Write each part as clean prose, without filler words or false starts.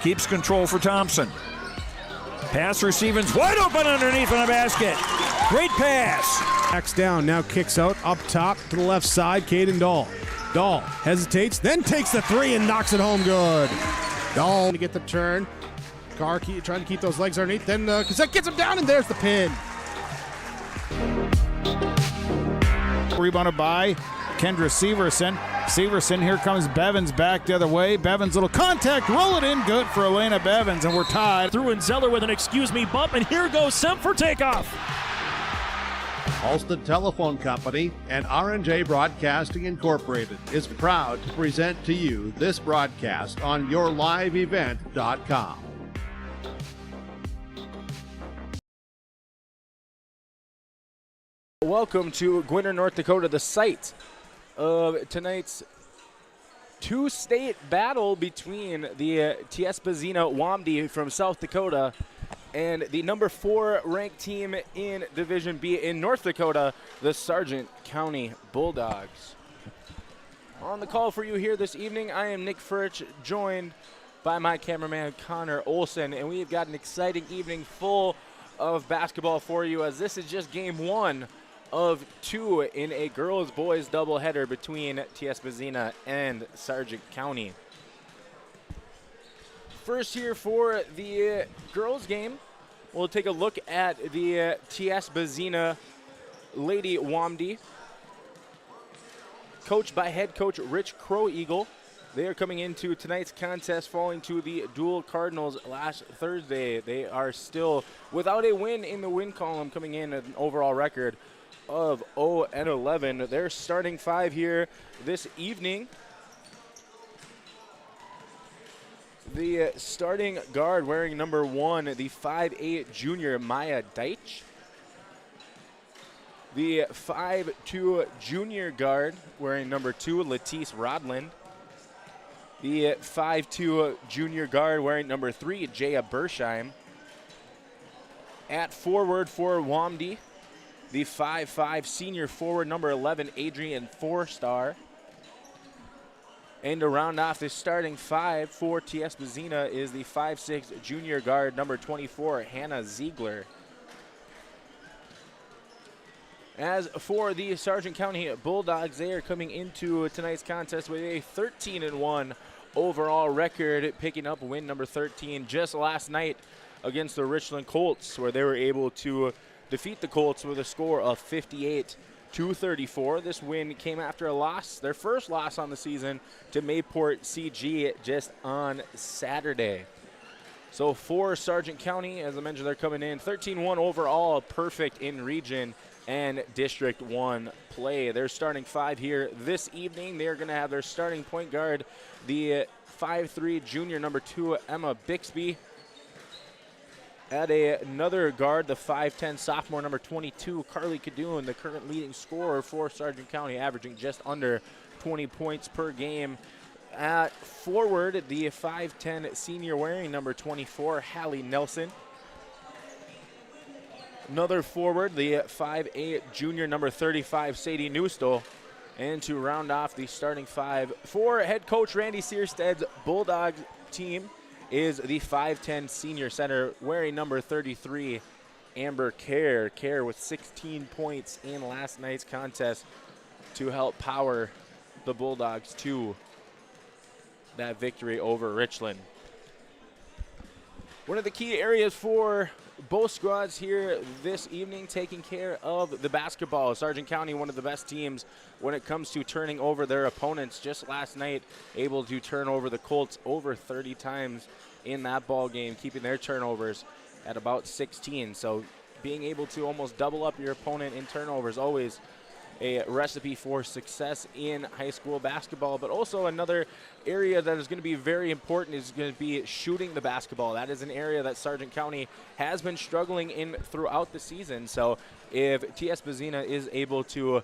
keeps control for Thompson. Pass for Stevens, wide open underneath on the basket. Great pass. Backs down, now kicks out, up top to the left side, Caden Dahl. Dahl hesitates, then takes the three and knocks it home good. Dahl to get the turn. Carr trying to keep those legs underneath, then Cassette gets him down, and there's the pin. Rebounded by Kendra Severson. Severson, here comes Bevins back the other way. Bevins, little contact, roll it in, good for Elena Bevins, and we're tied. Through and Zeller with an excuse me bump, and here goes Semp for takeoff. Halsted Telephone Company and R&J Broadcasting Incorporated is proud to present to you this broadcast on yourliveevent.com. Welcome to Gwinner, North Dakota, the site of tonight's two-state battle between the Tiospa Zina Wamdi from South Dakota and the number 4 ranked team in Division B in North Dakota, the Sargent County Bulldogs. On the call for you here this evening, I am Nick Furch, joined by my cameraman Connor Olson, and we've got an exciting evening full of basketball for you, as this is just game 1 of 2 in a girls-boys doubleheader between Tiospa Zina and Sargent County. First here for the girls game, we'll take a look at the Tiospa Zina Lady Wamdi, coached by head coach Rich Crow Eagle. They are coming into tonight's contest falling to the Dual Cardinals last Thursday. They are still without a win in the win column, coming in at an overall record of 0-11. Their starting 5 here this evening. The starting guard wearing number 1, the 5'8" junior Maya Deitch. The 5'2" junior guard wearing number 2, Latisse Rodland. The 5'2" junior guard wearing number 3, Jaya Bersheim. At forward for Wamdi, the 5'5" senior forward number 11, Adrian Forstar. And to round off the starting 5 for Tiospa Zina is the 5'6" junior guard number 24, Hannah Ziegler. As for the Sargent County Bulldogs, they are coming into tonight's contest with a 13-1 overall record, picking up win number 13 just last night against the Richland Colts, where they were able to defeat the Colts with a score of 58-34. This win came after a loss, their first loss on the season, to Mayport CG just on Saturday. So for Sargent County, as I mentioned, they're coming in 13-1 overall, perfect in region and District 1 play. Their starting 5 here this evening. They're going to have their starting point guard, the 5'3" junior number 2, Emma Bixby. At another guard, the 5'10" sophomore number 22, Carly Cadoon, the current leading scorer for Sargent County, averaging just under 20 points per game. At forward, the 5'10" senior wearing number 24, Hallie Nelson. Another forward, the 5'8" junior number 35, Sadie Newstall. And to round off the starting 5 for head coach Randy Searstead's Bulldogs team is the 5'10" senior center wearing number 33, Amber Kerr. Kerr with 16 points in last night's contest to help power the Bulldogs to that victory over Richland. One of the key areas for both squads here this evening, taking care of the basketball. Sargent County, one of the best teams when it comes to turning over their opponents. Just last night, able to turn over the Colts over 30 times in that ball game, keeping their turnovers at about 16. So being able to almost double up your opponent in turnovers, always a recipe for success in high school basketball. But also another area that is going to be very important is going to be shooting the basketball. That is an area that Sargent County has been struggling in throughout the season. So if Tiospa Zina is able to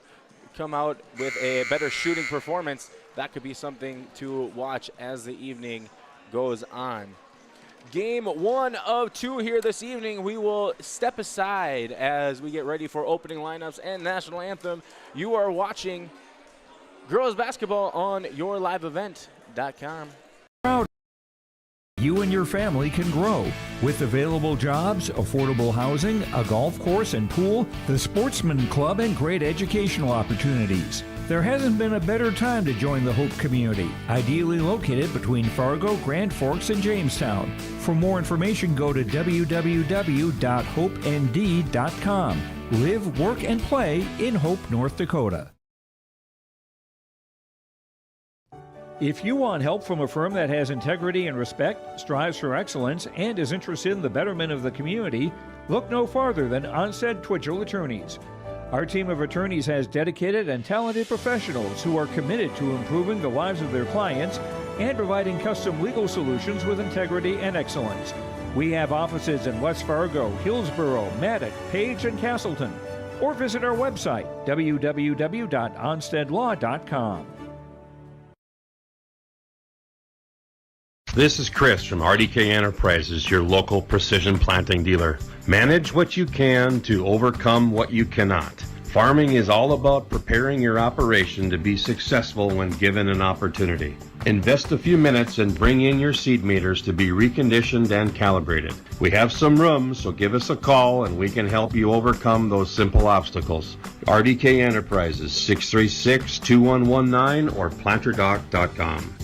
come out with a better shooting performance, that could be something to watch as the evening goes on. Game 1 of 2 here this evening. We will step aside as we get ready for opening lineups and national anthem. You are watching girls basketball on yourliveevent.com. you and your family can grow. With available jobs, affordable housing, a golf course and pool, the Sportsman Club, and great educational opportunities. There hasn't been a better time to join the Hope community, ideally located between Fargo, Grand Forks, and Jamestown. For more information, go to www.hopend.com. Live, work, and play in Hope, North Dakota. If you want help from a firm that has integrity and respect, strives for excellence, and is interested in the betterment of the community, look no farther than Onstead Twitchell Attorneys. Our team of attorneys has dedicated and talented professionals who are committed to improving the lives of their clients and providing custom legal solutions with integrity and excellence. We have offices in West Fargo, Hillsborough, Maddox, Page, and Castleton. Or visit our website, www.onsteadlaw.com. This is Chris from RDK Enterprises, your local precision planting dealer. Manage what you can to overcome what you cannot. Farming is all about preparing your operation to be successful when given an opportunity. Invest a few minutes and bring in your seed meters to be reconditioned and calibrated. We have some room, so give us a call and we can help you overcome those simple obstacles. RDK Enterprises, 636-2119 or planterdoc.com.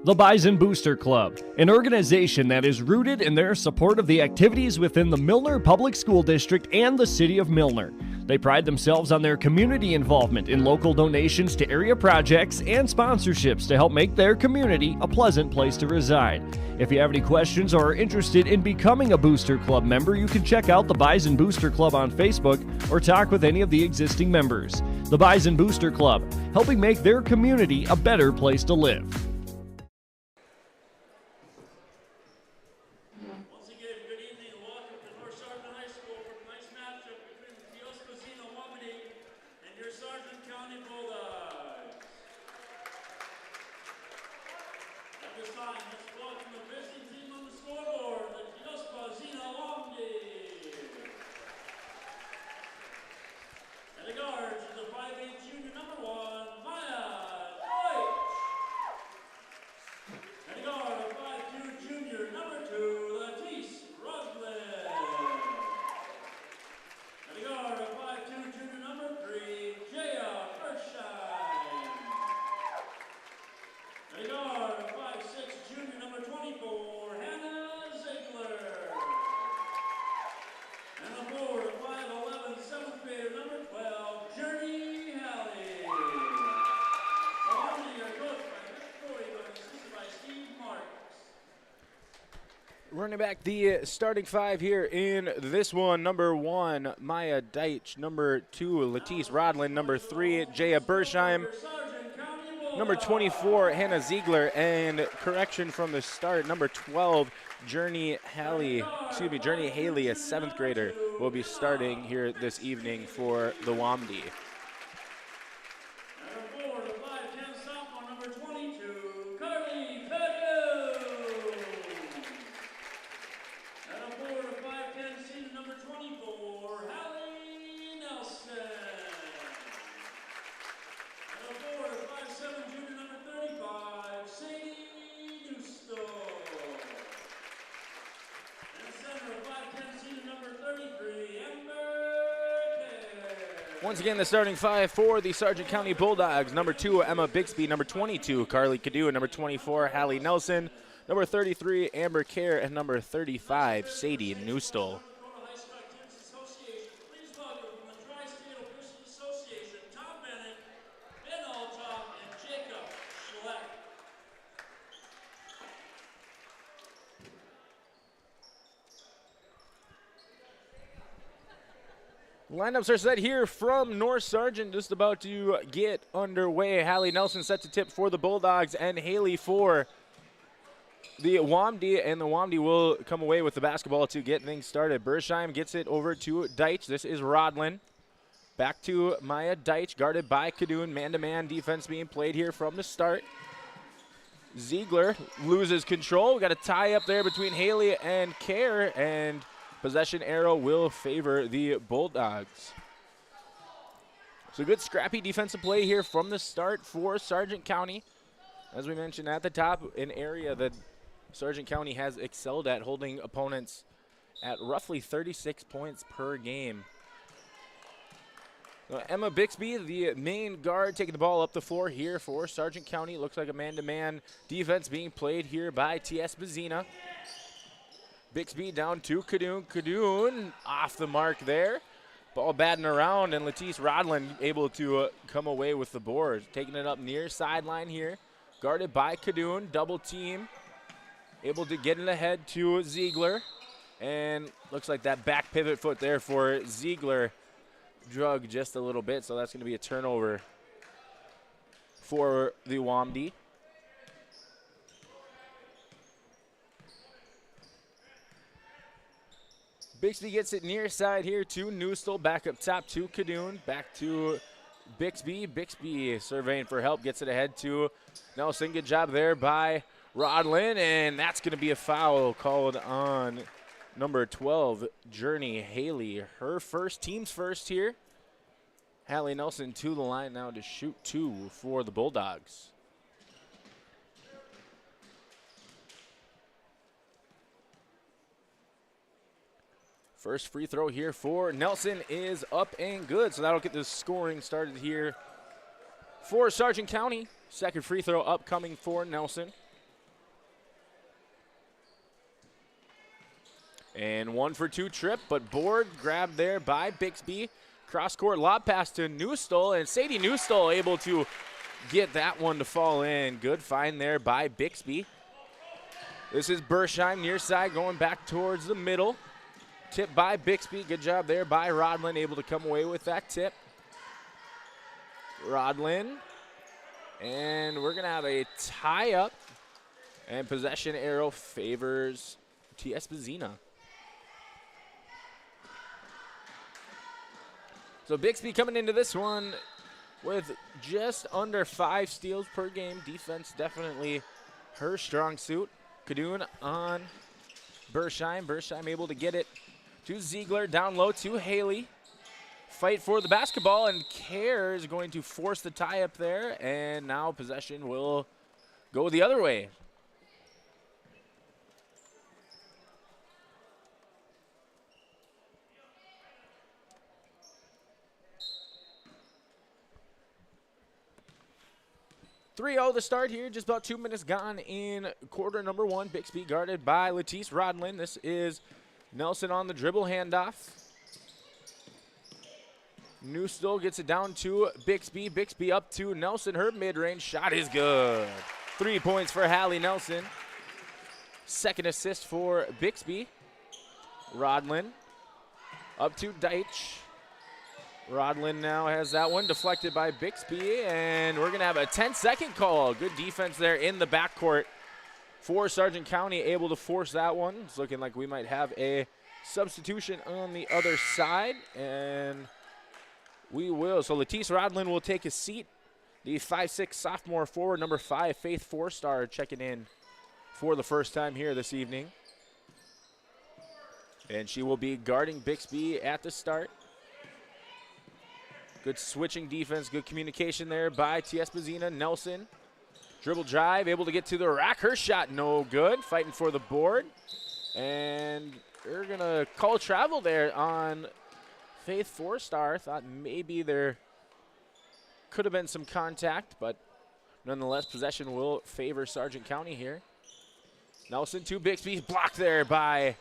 The Bison Booster Club, an organization that is rooted in their support of the activities within the Milner Public School District and the City of Milner. They pride themselves on their community involvement in local donations to area projects and sponsorships to help make their community a pleasant place to reside. If you have any questions or are interested in becoming a Booster Club member, you can check out the Bison Booster Club on Facebook or talk with any of the existing members. The Bison Booster Club, helping make their community a better place to live. Once again, good evening and welcome to North Sargent High School for tonight's matchup between the Tiospa Zina and your Sargent County Bulldogs. At this time, let's welcome the visiting team on the scoreboard, the Tiospa Zina And the guards are the 5'8" junior number 1, Maya Deutsch. And the guard of 5'2" junior number 2, and the guard of 5'2" junior number 3, Jaya Bershine. And the guard of 5'6" junior number 24, Hannah Ziegler. And the board of 5'11" 7th grader number 12, Journey Halley. The Harmony are coached by Rick Corey, but assisted by Steve Marks. Running back the starting five here in this one. Number 1, Maya Deitch. Number 2, Latisse Rodlin. Number 3, Jaya Bersheim. Number 24, Hannah Ziegler. And correction from the start, number 12, Journey Haley, a 7th grader, will be starting here this evening for the Wamdi. Once again, the starting five for the Sargent County Bulldogs. Number 2, Emma Bixby. Number 22, Carly Cadu. Number 24, Hallie Nelson. Number 33, Amber Kerr. And number 35, Sadie Newstall. Lineups are set here from North Sargent, just about to get underway. Hallie Nelson set to tip for the Bulldogs and Haley for the Wamdi, and the Wamdi will come away with the basketball to get things started. Bersheim gets it over to Deitch. This is Rodlin. Back to Maya Deitch, guarded by Cadoon. Man-to-man defense being played here from the start. Ziegler loses control. Got a tie up there between Haley and Kerr, and possession arrow will favor the Bulldogs. So good scrappy defensive play here from the start for Sargent County. As we mentioned at the top, an area that Sargent County has excelled at, holding opponents at roughly 36 points per game. So Emma Bixby, the main guard, taking the ball up the floor here for Sargent County. Looks like a man-to-man defense being played here by Tiospa Zina. Bixby down to Kadoon. Kadoon off the mark there. Ball batting around, and Latisse Rodlin able to come away with the board. Taking it up near sideline here. Guarded by Kadoon, double team. Able to get it ahead to Ziegler. And looks like that back pivot foot there for Ziegler drug just a little bit, so that's going to be a turnover for the Wamdi. Bixby gets it near side here to Newstall. Back up top to Kadoon. Back to Bixby. Bixby surveying for help. Gets it ahead to Nelson. Good job there by Rodlin. And that's going to be a foul called on number 12, Journey Haley. Her first, team's first here. Hallie Nelson to the line now to shoot 2 for the Bulldogs. First free throw here for Nelson is up and good, so that'll get the scoring started here for Sargent County. Second free throw upcoming for Nelson. And 1 for 2 trip, but board grabbed there by Bixby. Cross-court lob pass to Newstall, and Sadie Newstall able to get that one to fall in. Good find there by Bixby. This is Bersheim near side going back towards the middle. Tip by Bixby. Good job there by Rodlin, able to come away with that tip. Rodlin. And we're going to have a tie-up. And possession arrow favors Tiospa Zina. So Bixby coming into this one with just under 5 steals per game. Defense definitely her strong suit. Kadoon on Bersheim. Bersheim able to get it to Ziegler, down low to Haley. Fight for the basketball, and Kerr is going to force the tie up there, and now possession will go the other way. .3-0 to start here, just about 2 minutes gone in quarter number 1. Bixby guarded by Latisse Rodlin. This is Nelson on the dribble handoff. Newstall gets it down to Bixby. Bixby up to Nelson. Her mid-range shot is good. 3 points for Hallie Nelson. Second assist for Bixby. Rodlin up to Deitch. Rodlin now has that one deflected by Bixby, and we're going to have a 10-second call. Good defense there in the backcourt for Sargent County, able to force that one. It's looking like we might have a substitution on the other side, and we will. So Latisse Rodlin will take a seat. The 5'6" sophomore forward, number 5, Faith 4-star, checking in for the first time here this evening. And she will be guarding Bixby at the start. Good switching defense, good communication there by Tiospa Zina. Nelson, dribble drive, able to get to the rack. Her shot no good, fighting for the board. And they're going to call travel there on Faith 4-star. Thought maybe there could have been some contact, but nonetheless, possession will favor Sargent County here. Nelson to Bixby, blocked there by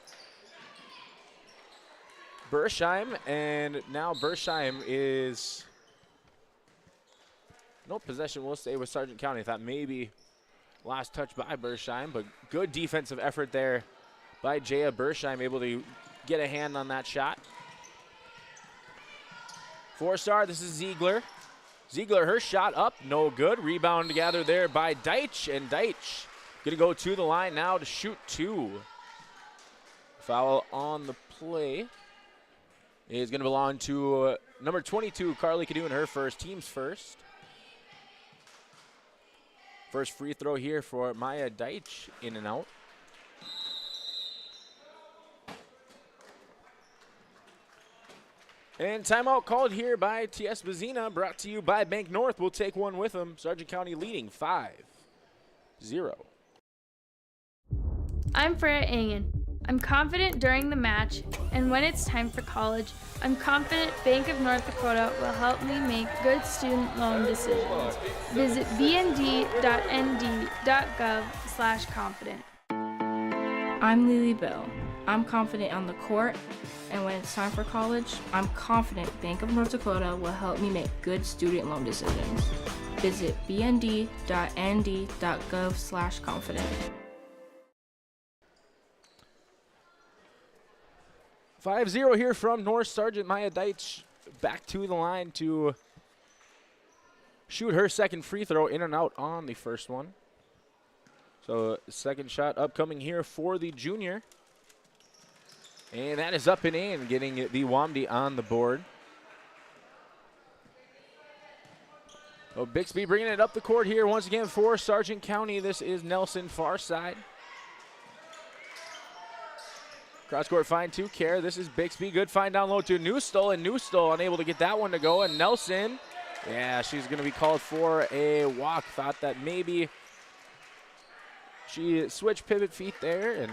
Bersheim, and now Bersheim is, no, possession will stay with Sargent County. I thought maybe last touch by Bersheim, but good defensive effort there by Jaya Bersheim, able to get a hand on that shot. 4-star, this is Ziegler. Ziegler, her shot up, no good. Rebound together there by Deitch, and Deitch gonna go to the line now to shoot 2. Foul on the play is going to belong to number 22, Carly Kadoon, her first, team's first. First free throw here for Maya Deitch, in and out. And timeout called here by Tiospa Zina, brought to you by Bank North. We'll take one with them. Sargent County leading 5-0. I'm Freya Angen. I'm confident during the match, and when it's time for college, I'm confident Bank of North Dakota will help me make good student loan decisions. Visit bnd.nd.gov/confident. I'm Lily Bell. I'm confident on the court, and when it's time for college, I'm confident Bank of North Dakota will help me make good student loan decisions. Visit bnd.nd.gov/confident. 5-0 here from North. Sargent Maya Deitch back to the line to shoot her second free throw, in and out on the first one. So second shot upcoming here for the junior. And that is up and in, getting the Wamdi on the board. So Bixby bringing it up the court here once again for Sargent County. This is Nelson far side. Cross-court find to Care. This is Bixby. Good find down low to Newstall, and Newstall unable to get that one to go. And Nelson, yeah, she's going to be called for a walk. Thought that maybe she switched pivot feet there and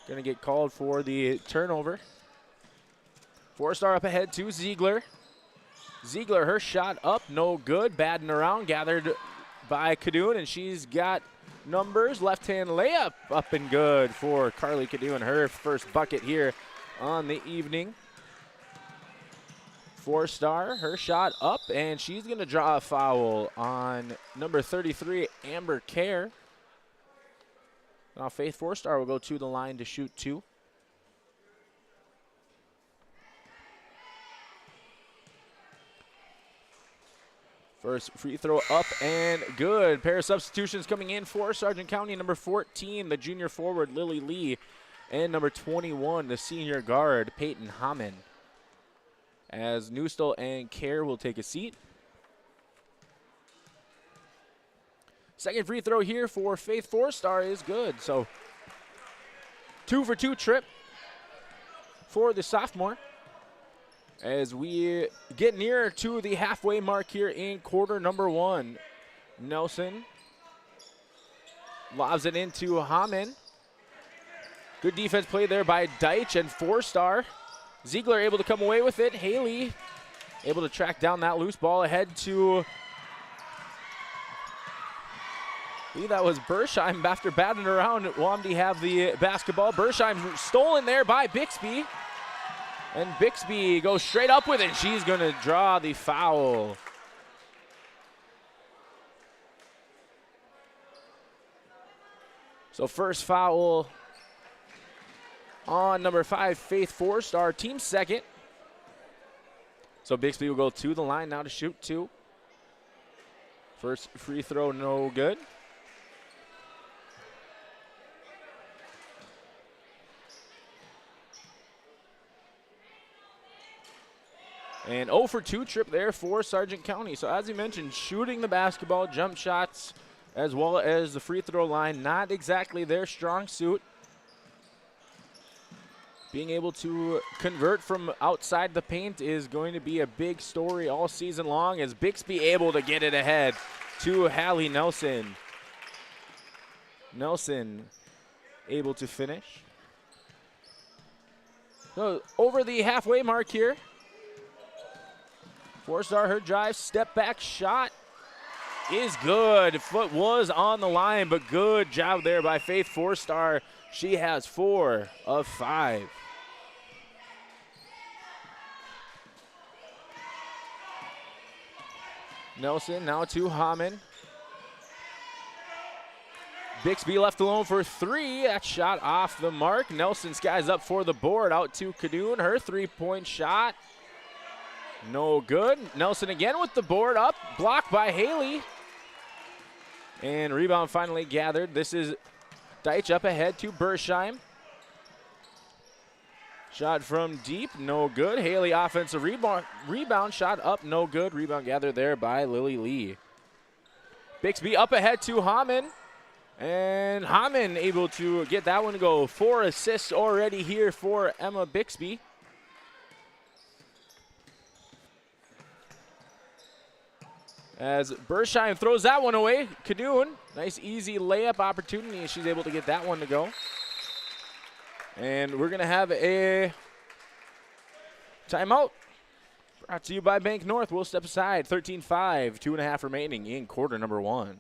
going to get called for the turnover. Four-star up ahead to Ziegler. Ziegler, her shot up, no good. Batting around, gathered by Kadoon, and she's got numbers. Left-hand layup up and good for Carly Kadoon, her first bucket here on the evening. Four-star, her shot up, and she's going to draw a foul on number 33, Amber Care. Now Faith Four-star will go to the line to shoot two. First free throw up and good. Pair of substitutions coming in for Sargent County. Number 14, the junior forward, Lily Lee. And number 21, the senior guard, Peyton Hammond. As Newstall and Care will take a seat. Second free throw here for Faith Four-star is good. So 2 for 2 trip for the sophomore. As we get nearer to the halfway mark here in quarter number one. Nelson lobs it into Hammond. Good defense play there by Deitch, and Four-star. Ziegler able to come away with it. Haley able to track down that loose ball ahead to, I believe that was Bersheim. After batting around, Wamdi have the basketball. Bersheim stolen there by Bixby. And Bixby goes straight up with it. She's going to draw the foul. So first foul on number 5, Faith Four-star, team second. So Bixby will go to the line now to shoot two. First free throw, no good. And 0 for 2 trip there for Sargent County. So as you mentioned, shooting the basketball, jump shots, as well as the free throw line, not exactly their strong suit. Being able to convert from outside the paint is going to be a big story all season long, as Bixby able to get it ahead to Hallie Nelson. Nelson able to finish. So over the halfway mark here. Four-star, her drive, step back shot is good. Foot was on the line, but good job there by Faith Four-star. She has 4 of 5. Nelson now to Hammond. Bixby left alone for 3. That shot off the mark. Nelson skies up for the board, out to Kadoon. Her three-point shot. No good. Nelson again with the board up. Blocked by Haley. And rebound finally gathered. This is Deitch up ahead to Bersheim. Shot from deep, no good. Haley offensive rebound shot up, no good. Rebound gathered there by Lily Lee. Bixby up ahead to Hammond. And Hammond able to get that one to go. 4 assists already here for Emma Bixby. As Bersheim throws that one away. Cadoon, nice easy layup opportunity. She's able to get that one to go. And we're going to have a timeout. Brought to you by Bank North. We'll step aside. 13-5, 2.5 remaining in quarter number 1.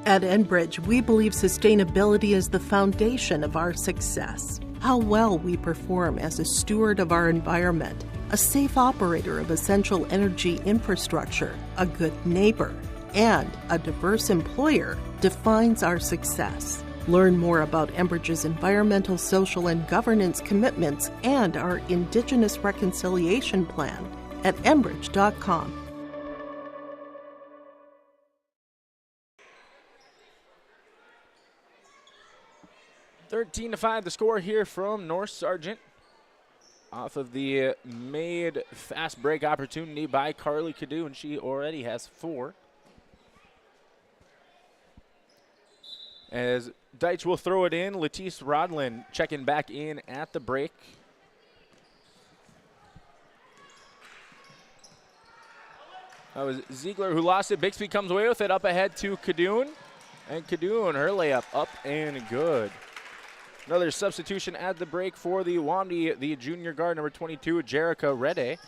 At Enbridge, we believe sustainability is the foundation of our success. How well we perform as a steward of our environment, a safe operator of essential energy infrastructure, a good neighbor, and a diverse employer defines our success. Learn more about Enbridge's environmental, social, and governance commitments and our Indigenous Reconciliation Plan at enbridge.com. (13-5) the score here from North Sargent. Off of the made fast break opportunity by Carly Cadoon. She already has 4. As Deitch will throw it in, Letice Rodlin checking back in at the break. That was Ziegler who lost it. Bixby comes away with it up ahead to Cadoon. And Cadoon, her layup up and good. Another substitution at the break for the Wamdi, the junior guard, number 22, Jerica Rede.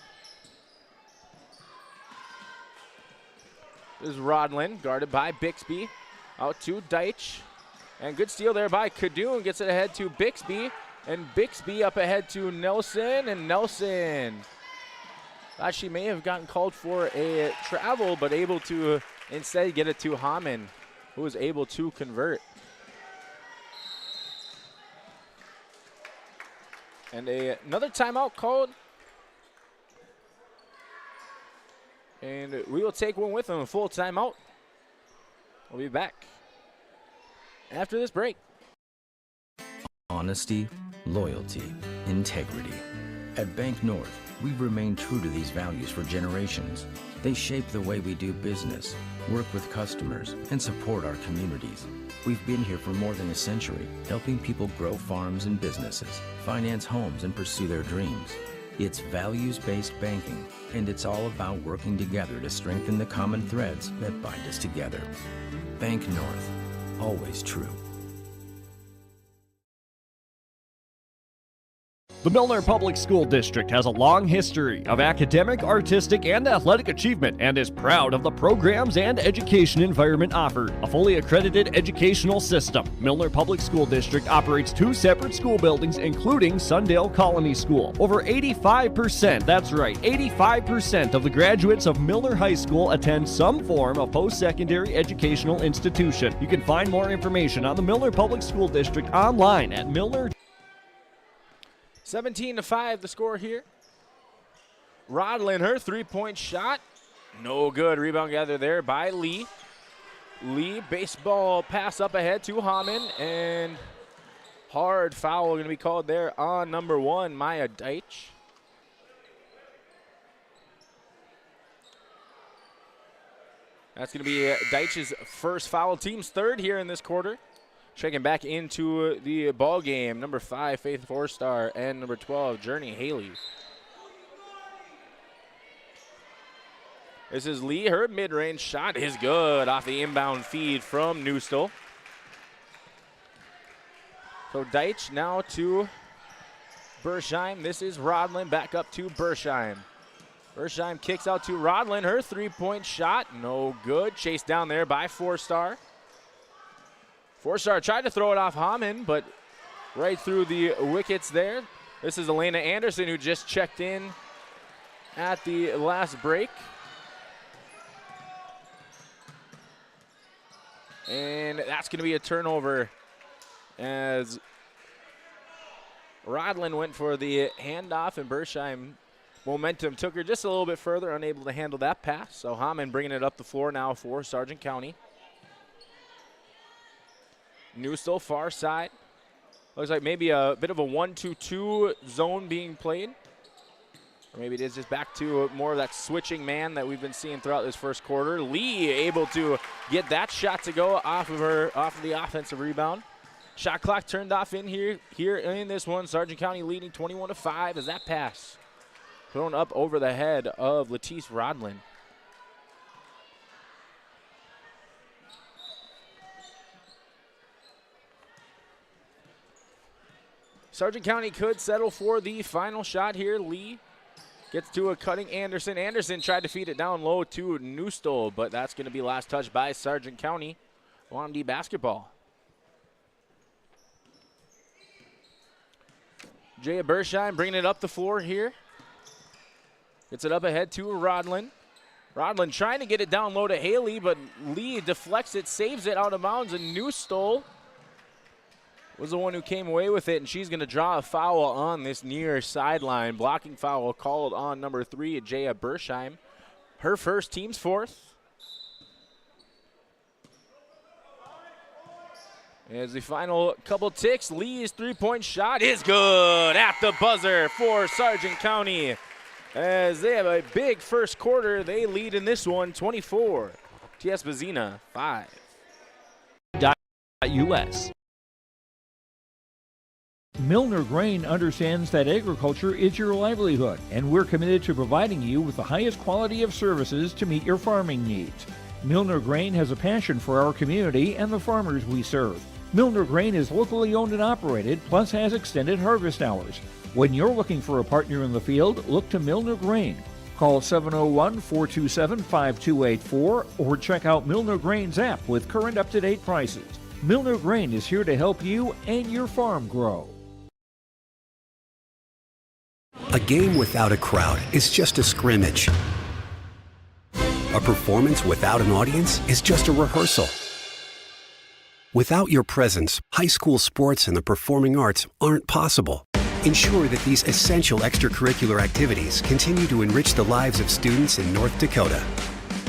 This is Rodlin, guarded by Bixby. Out to Deitch. And good steal there by Cadoon. Gets it ahead to Bixby. And Bixby up ahead to Nelson. And Nelson. Thought she may have gotten called for a travel, but able to instead get it to Hamann, who was able to convert. And another timeout called. And we will take one with them, a full timeout. We'll be back after this break. Honesty, loyalty, integrity. At Bank North, we've remained true to these values for generations. They shape the way we do business, work with customers, and support our communities. We've been here for more than a century, helping people grow farms and businesses, finance homes, and pursue their dreams. It's values-based banking, and it's all about working together to strengthen the common threads that bind us together. Bank North, always true. The Milner Public School District has a long history of academic, artistic, and athletic achievement and is proud of the programs and education environment offered. A fully accredited educational system, Milner Public School District operates 2 separate school buildings, including Sundale Colony School. Over 85%, that's right, 85% of the graduates of Milner High School attend some form of post-secondary educational institution. You can find more information on the Milner Public School District online at Milner. 17-5 the score here. Rodlin, her 3-point shot. No good. Rebound gathered there by Lee. Lee, baseball pass up ahead to Hamann. And hard foul going to be called there on number 1, Maya Deitch. That's going to be Deitch's first foul. Team's 3rd here in this quarter. Checking back into the ball game, number 5, Faith Forstar, and number 12, Journey Haley. This is Lee. Her mid-range shot is good off the inbound feed from Newstall. So Deitch now to Bersheim. This is Rodlin back up to Bersheim. Bersheim kicks out to Rodlin. Her 3-point shot, no good. Chased down there by Forstar. Forstar tried to throw it off Hamann, but right through the wickets there. This is Elena Anderson, who just checked in at the last break. And that's going to be a turnover as Rodlin went for the handoff, and Bersheim momentum took her just a little bit further, unable to handle that pass. So Hamann bringing it up the floor now for Sargent County. Newstall far side. Looks like maybe a bit of a 1-2-2 zone being played. Or maybe it is just back to more of that switching man that we've been seeing throughout this first quarter. Lee able to get that shot to go off of the offensive rebound. Shot clock turned off in here in this one. Sargent County leading 21-5 as that pass thrown up over the head of Letice Rodlin. Sargent County could settle for the final shot here. Lee gets to a cutting Anderson. Anderson tried to feed it down low to Newstole, but that's going to be last touch by Sargent County. WAMD basketball. Jaya Bersheim bringing it up the floor here. Gets it up ahead to Rodlin. Rodlin trying to get it down low to Haley, but Lee deflects it, saves it out of bounds, and Newstole was the one who came away with it, and she's going to draw a foul on this near sideline. Blocking foul called on number 3, Jaya Bersheim. Her first, team's fourth. As the final couple ticks, Lee's three-point shot is good at the buzzer for Sargent County. As they have a big first quarter, they lead in this one, 24. Tiospa Zina, 5. US. Milner Grain understands that agriculture is your livelihood, and we're committed to providing you with the highest quality of services to meet your farming needs. Milner Grain has a passion for our community and the farmers we serve. Milner Grain is locally owned and operated, plus has extended harvest hours. When you're looking for a partner in the field, look to Milner Grain. Call 701-427-5284 or check out Milner Grain's app with current up-to-date prices. Milner Grain is here to help you and your farm grow. A game without a crowd is just a scrimmage. A performance without an audience is just a rehearsal. Without your presence, high school sports and the performing arts aren't possible. Ensure that these essential extracurricular activities continue to enrich the lives of students in North Dakota.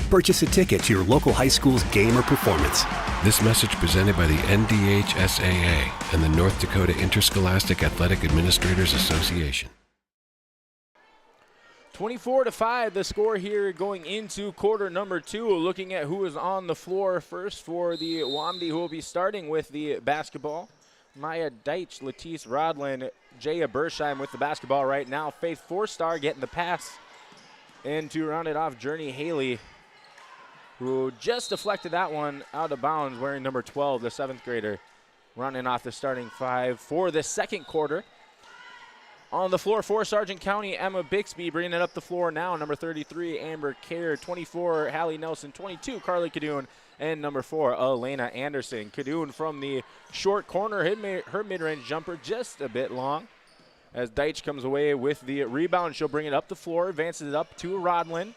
Purchase a ticket to your local high school's game or performance. This message presented by the NDHSAA and the North Dakota Interscholastic Athletic Administrators Association. 24-5, the score here going into quarter number 2. Looking at who is on the floor first for the WAMD, who will be starting with the basketball. Maya Deitch, Latisse Rodlin, Jaya Bersheim with the basketball right now. Faith Four-Star getting the pass. And to round it off, Journey Haley, who just deflected that one out of bounds, wearing number 12, the 7th grader, running off the starting 5 for the second quarter. On the floor for Sargent County, Emma Bixby bringing it up the floor now. Number 33, Amber Kerr. 24, Hallie Nelson. 22, Carly Cadoon. And number 4, Elena Anderson. Cadoon from the short corner, her mid-range jumper just a bit long. As Deitch comes away with the rebound, she'll bring it up the floor, advances it up to Rodlin.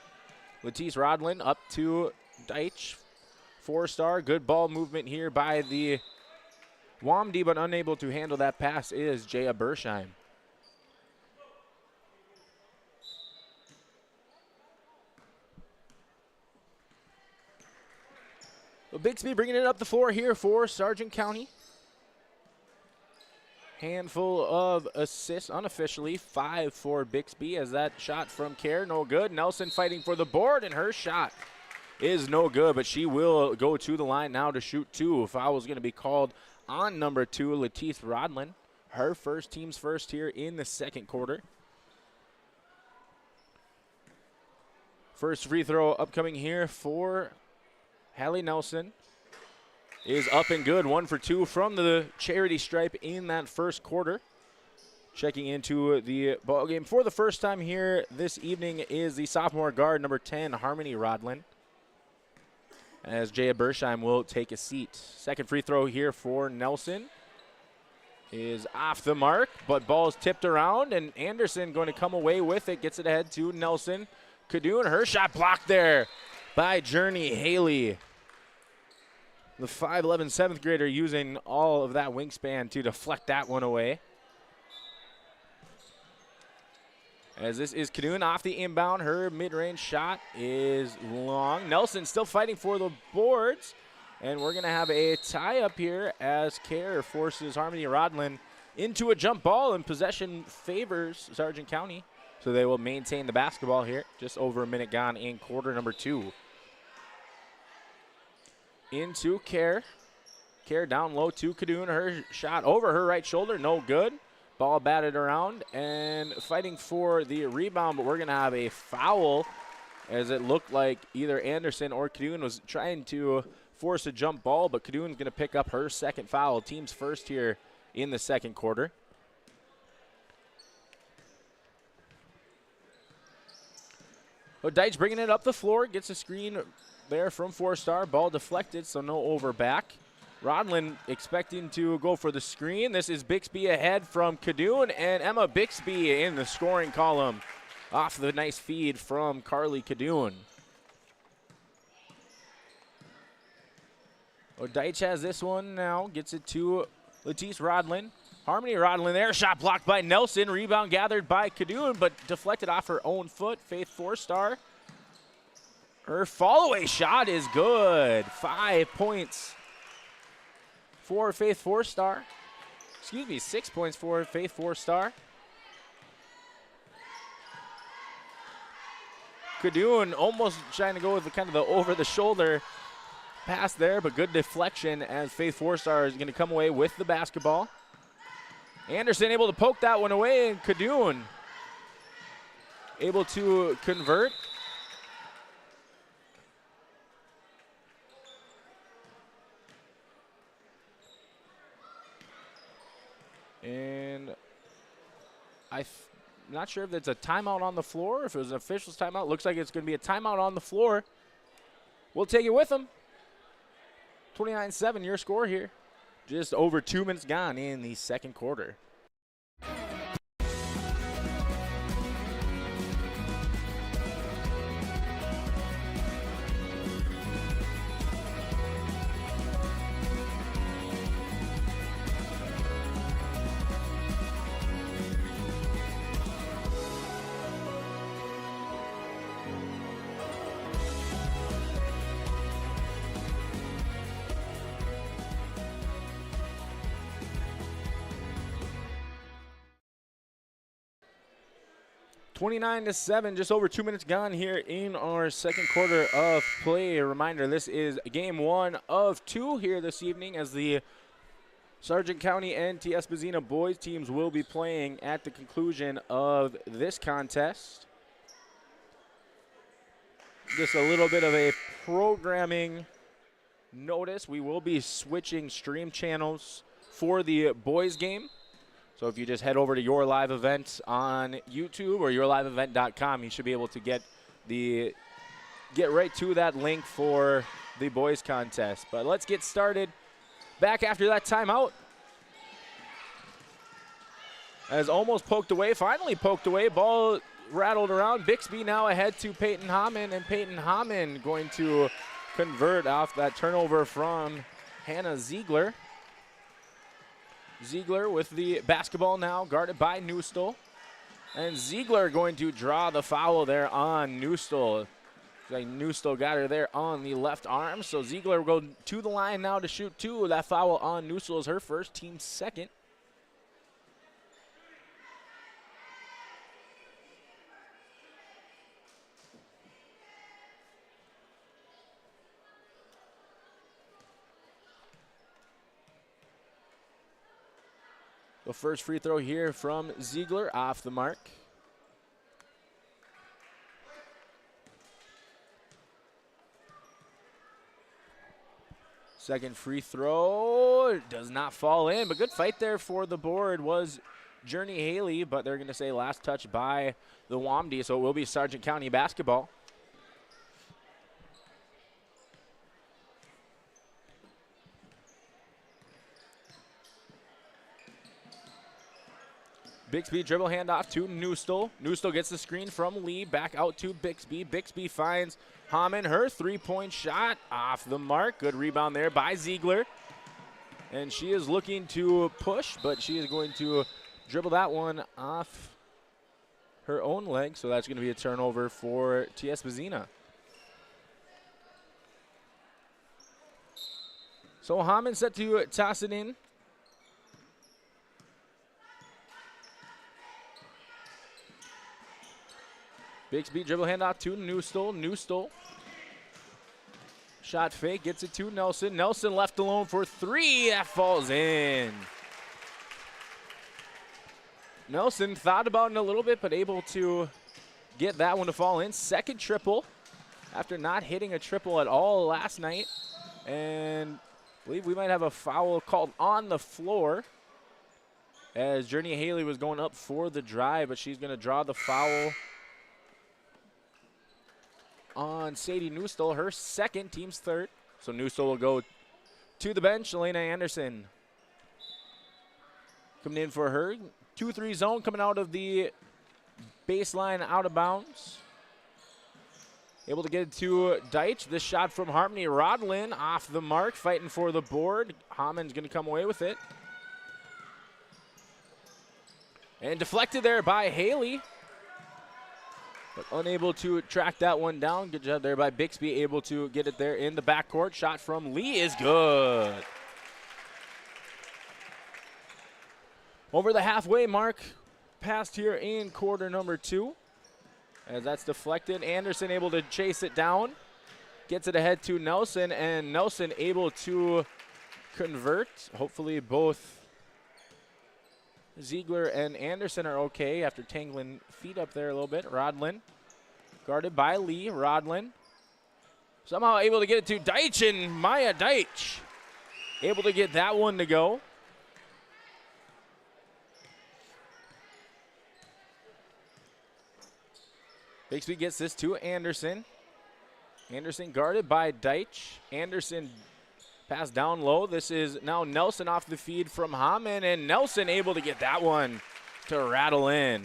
Latisse Rodlin up to Deitch. Four-star, good ball movement here by the WAMD, but unable to handle that pass is Jaya Bersheim. Well, Bixby bringing it up the floor here for Sargent County. Handful of assists unofficially, 5 for Bixby, as that shot from Kerr, no good. Nelson fighting for the board, and her shot is no good, but she will go to the line now to shoot 2. Foul is going to be called on number 2, Latisse Rodlin. Her first, team's first here in the second quarter. First free throw upcoming here for Hallie Nelson is up and good. 1 for 2 from the charity stripe in that first quarter. Checking into the ball game for the first time here this evening is the sophomore guard, number 10, Harmony Rodlin, as Jaya Bersheim will take a seat. Second free throw here for Nelson is off the mark, but ball's tipped around, and Anderson going to come away with it. Gets it ahead to Nelson. Cadoon, her shot blocked there by Journey Haley. The 5'11", 7th grader using all of that wingspan to deflect that one away. As this is Cadoon off the inbound. Her mid-range shot is long. Nelson still fighting for the boards. And we're going to have a tie-up here as Kerr forces Harmony Rodlin into a jump ball, and possession favors Sargent County. So they will maintain the basketball here. Just over a minute gone in quarter number 2. Into Kerr. Kerr down low to Cadoon. Her shot over her right shoulder, no good. Ball batted around and fighting for the rebound, but we're going to have a foul, as it looked like either Anderson or Cadoon was trying to force a jump ball, but Cadoon's going to pick up her second foul. Team's first here in the second quarter. But Deitch bringing it up the floor, gets a screen there from 4-star. Ball deflected, so no over back. Rodlin expecting to go for the screen. This is Bixby ahead from Kadoon, and Emma Bixby in the scoring column off the nice feed from Carly Kadoon. Deitch has this one now, gets it to Latisse Rodlin. Harmony Rodlin there, shot blocked by Nelson. Rebound gathered by Kadoon, but deflected off her own foot. Faith 4-star. Her fall-away shot is good. 5 points for Faith 4-star. Excuse me, 6 points for Faith 4-star. Kadoon almost trying to go with the kind of the over-the-shoulder pass there, but good deflection as Faith 4-star is going to come away with the basketball. Anderson able to poke that one away, and Kadoon able to convert. And I'm not sure if it's a timeout on the floor, if it was an official's timeout. Looks like it's going to be a timeout on the floor. We'll take it with them. 29-7, your score here. Just over 2 minutes gone in the second quarter. (29-7), just over 2 minutes gone here in our second quarter of play. A reminder, this is game 1 of 2 here this evening as the Sargent County and Tiospa Zina boys teams will be playing at the conclusion of this contest. Just a little bit of a programming notice. We will be switching stream channels for the boys game. So if you just head over to Your Live Event on YouTube or yourliveevent.com, you should be able to get right to that link for the boys contest. But let's get started. Back after that timeout. As almost poked away, finally poked away. Ball rattled around. Bixby now ahead to Peyton Hammond, and Peyton Hammond going to convert off that turnover from Hannah Ziegler. Ziegler with the basketball now, guarded by Newstall. And Ziegler going to draw the foul there on Newstall. Newstall got her there on the left arm. So Ziegler will go to the line now to shoot 2. That foul on Newstall is her first, team second. The first free throw here from Ziegler off the mark. Second free throw does not fall in, but good fight there for the board was Journey Haley, but they're going to say last touch by the Wamdi, so it will be Sargent County basketball. Bixby dribble handoff to Newstall. Newstall gets the screen from Lee, back out to Bixby. Bixby finds Hammond, her three-point shot off the mark. Good rebound there by Ziegler. And she is looking to push, but she is going to dribble that one off her own leg, so that's going to be a turnover for Tiospa Zina. So Hammond set to toss it in. Bixby dribble handoff to Newstall. Newstall. Shot fake, gets it to Nelson. Nelson left alone for 3. That falls in. Nelson thought about it a little bit, but able to get that one to fall in. Second triple after not hitting a triple at all last night. And I believe we might have a foul called on the floor as Journey Haley was going up for the drive, but she's going to draw the foul on Sadie Newstall, her second, team's third. So Newstall will go to the bench. Elena Anderson coming in for her. 2-3 zone coming out of the baseline, out of bounds. Able to get it to Deitch. This shot from Harmony Rodlin off the mark, fighting for the board. Hammond's going to come away with it. And deflected there by Haley. But unable to track that one down. Good job there by Bixby, able to get it there in the backcourt. Shot from Lee is good. Over the halfway mark, passed here in quarter number 2. As that's deflected, Anderson able to chase it down. Gets it ahead to Nelson, and Nelson able to convert. Hopefully both Ziegler and Anderson are okay after tangling feet up there a little bit. Rodlin, guarded by Lee. Rodlin somehow able to get it to Deitch, and Maya Deitch able to get that one to go. Bixby gets this to Anderson. Anderson guarded by Deitch. Anderson pass down low. This is now Nelson off the feed from Hammond, and Nelson able to get that one to rattle in.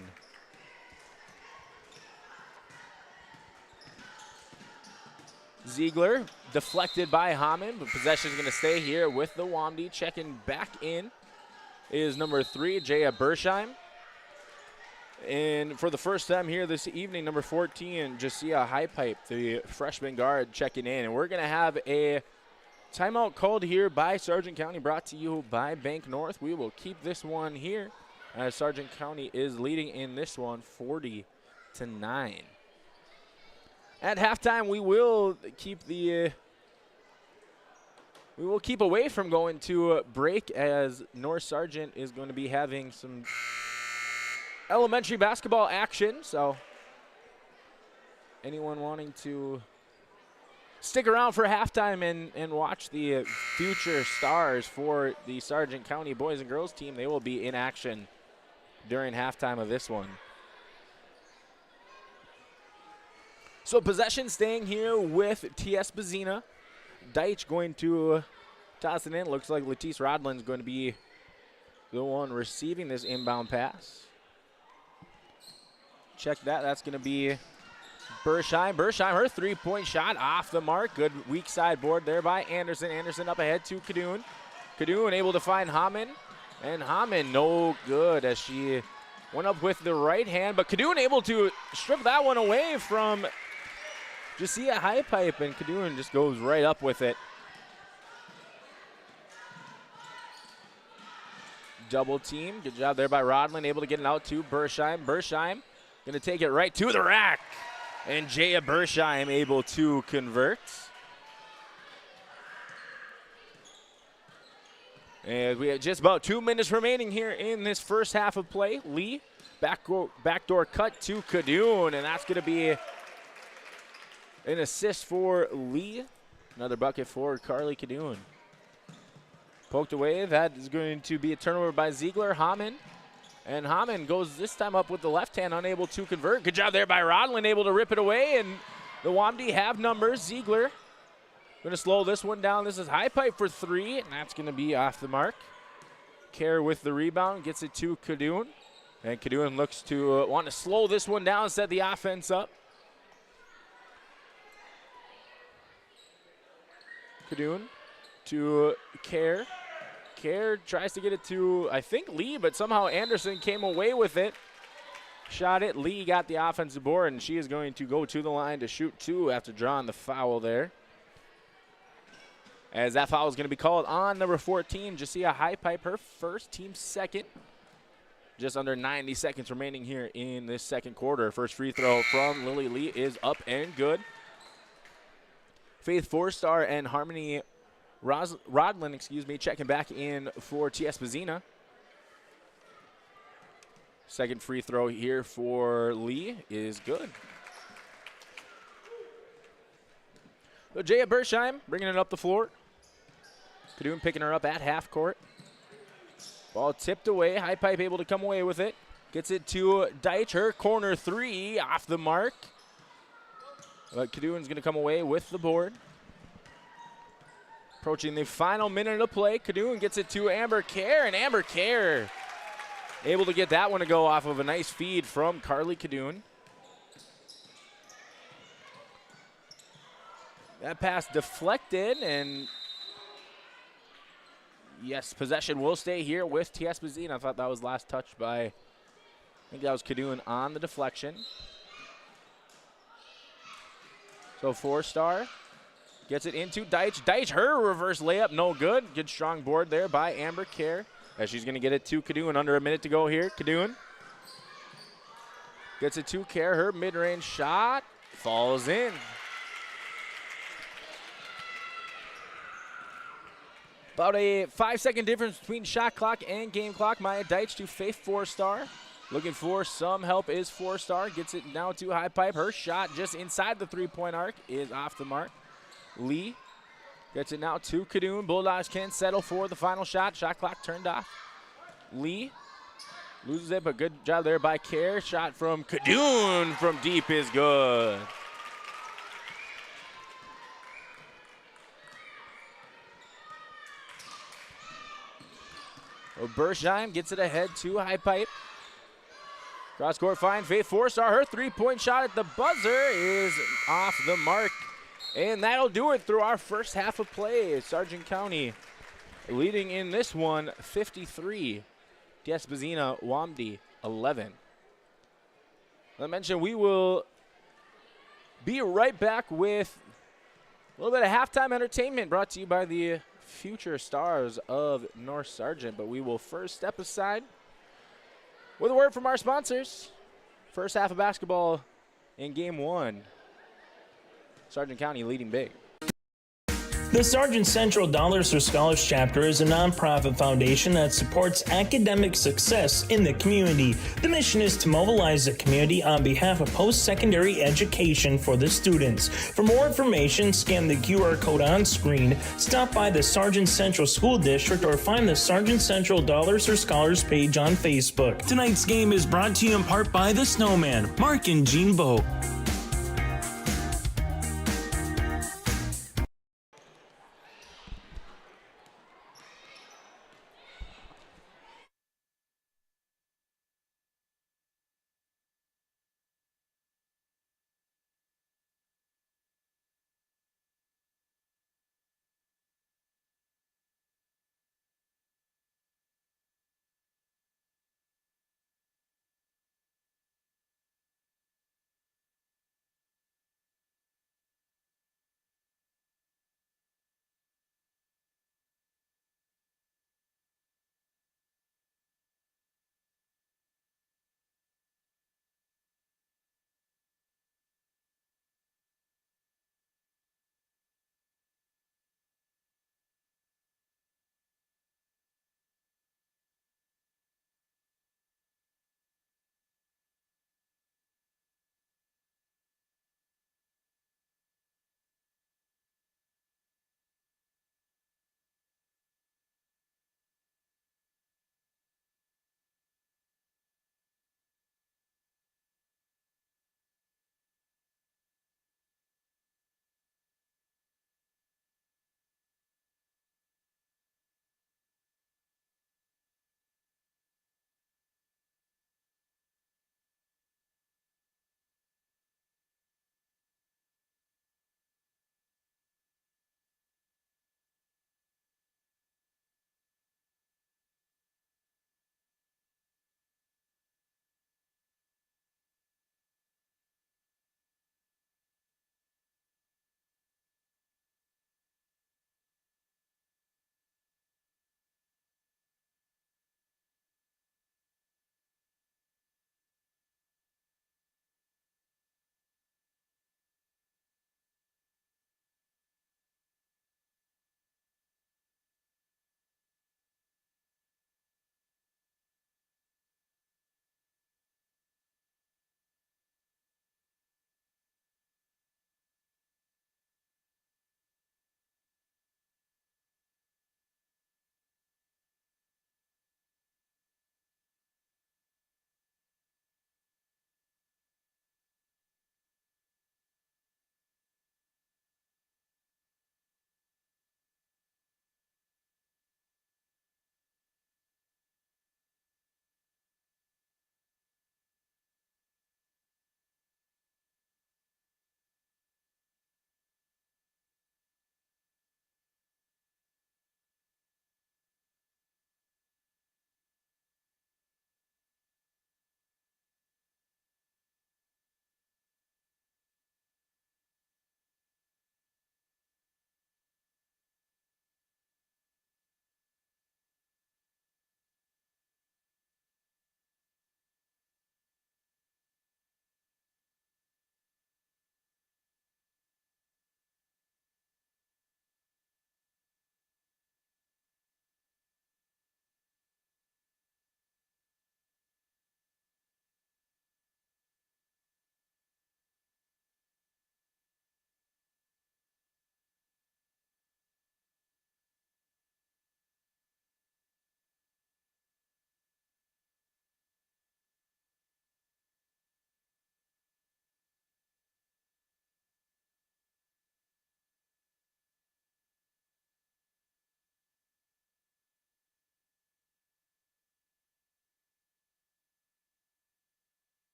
Ziegler deflected by Hammond, but possession is going to stay here with the Wamdi. Checking back in is number 3, Jaya Bersheim. And for the first time here this evening, number 14, Jasia Highpipe, the freshman guard, checking in. And we're going to have a timeout called here by Sargent County, brought to you by Bank North. We will keep this one here as Sargent County is leading in this one 40-9. At halftime, we will keep away from going to break, as North Sargent is going to be having some elementary basketball action. So anyone wanting to stick around for halftime and watch the future stars for the Sargent County boys and girls team, they will be in action during halftime of this one. So possession staying here with Tiospa Zina. Deitch going to toss it in. Looks like Letice Rodlin's going to be the one receiving this inbound pass. Check that. That's going to be Bersheim. Bersheim, her three-point shot off the mark. Good weak side board there by Anderson. Anderson up ahead to Kadoon. Kadoon able to find Hammond. And Hammond no good as she went up with the right hand. But Kadoon able to strip that one away from Jasia Highpipe. And Kadoon just goes right up with it. Double team. Good job there by Rodlin. Able to get it out to Bersheim. Bersheim going to take it right to the rack. And Jaya Bersheim able to convert. And we have just about 2 minutes remaining here in this first half of play. Lee, backdoor cut to Kadoon, and that's going to be an assist for Lee. Another bucket for Carly Kadoon. Poked away. That is going to be a turnover by Ziegler. Hammond. And Hammond goes this time up with the left hand, unable to convert. Good job there by Rodlin, able to rip it away. And the Wamdi have numbers. Ziegler going to slow this one down. This is Highpipe for 3, and that's going to be off the mark. Kerr with the rebound, gets it to Kadoon. And Kadoon looks to want to slow this one down, set the offense up. Kadoon to Kerr. Kerr tries to get it to, I think, Lee, but somehow Anderson came away with it. Shot it. Lee got the offensive board, and she is going to go to the line to shoot 2 after drawing the foul there. As that foul is going to be called on number 14, Jasia Highpipe, her first, team second. Just under 90 seconds remaining here in this second quarter. First free throw from Lily Lee is up and good. Faith Four-Star and Harmony Rodlin, checking back in for Tiospa Zina. Second free throw here for Lee is good. So Jaya Bersheim bringing it up the floor. Kadoon picking her up at half court. Ball tipped away. Highpipe able to come away with it. Gets it to Deitch. Her corner 3 off the mark. But Kadun's going to come away with the board. Approaching the final minute of play, Kadun gets it to Amber Kerr, and Amber Kerr able to get that one to go off of a nice feed from Carly Kadun. That pass deflected, and yes, possession will stay here with Tiospa Zina. I thought that was last touched by, I think that was Kadun on the deflection. So 4-star gets it into Deitch. Deitch, her reverse layup, no good. Good strong board there by Amber Kerr, as she's going to get it to Kadun. Under a minute to go here. Kadun gets it to Kerr. Her mid-range shot falls in. About a 5-second difference between shot clock and game clock. Maya Deitch to Faith 4-star. Looking for some help is 4-star. Gets it now to high pipe. Her shot just inside the three-point arc is off the mark. Lee gets it now to Kadun. Bulldogs can settle for the final shot. Shot clock turned off. Lee loses it, but good job there by Kerr. Shot from Kadun from deep is good. Bershheim gets it ahead to high pipe. Cross court find, Faith 4-star. Her three-point shot at the buzzer is off the mark. And that'll do it through our first half of play. Sargent County leading in this one 53. Tiospa Zina Wamdi 11. As I mentioned, we will be right back with a little bit of halftime entertainment brought to you by the future stars of North Sargent. But we will first step aside with a word from our sponsors. First half of basketball in game one. Sargent County leading big. The Sargent Central Dollars for Scholars chapter is a nonprofit foundation that supports academic success in the community. The mission is to mobilize the community on behalf of post-secondary education for the students. For more information, scan the QR code on screen, stop by the Sargent Central School District, or find the Sargent Central Dollars for Scholars page on Facebook. Tonight's game is brought to you in part by the Snowman, Mark and Jean Bogue.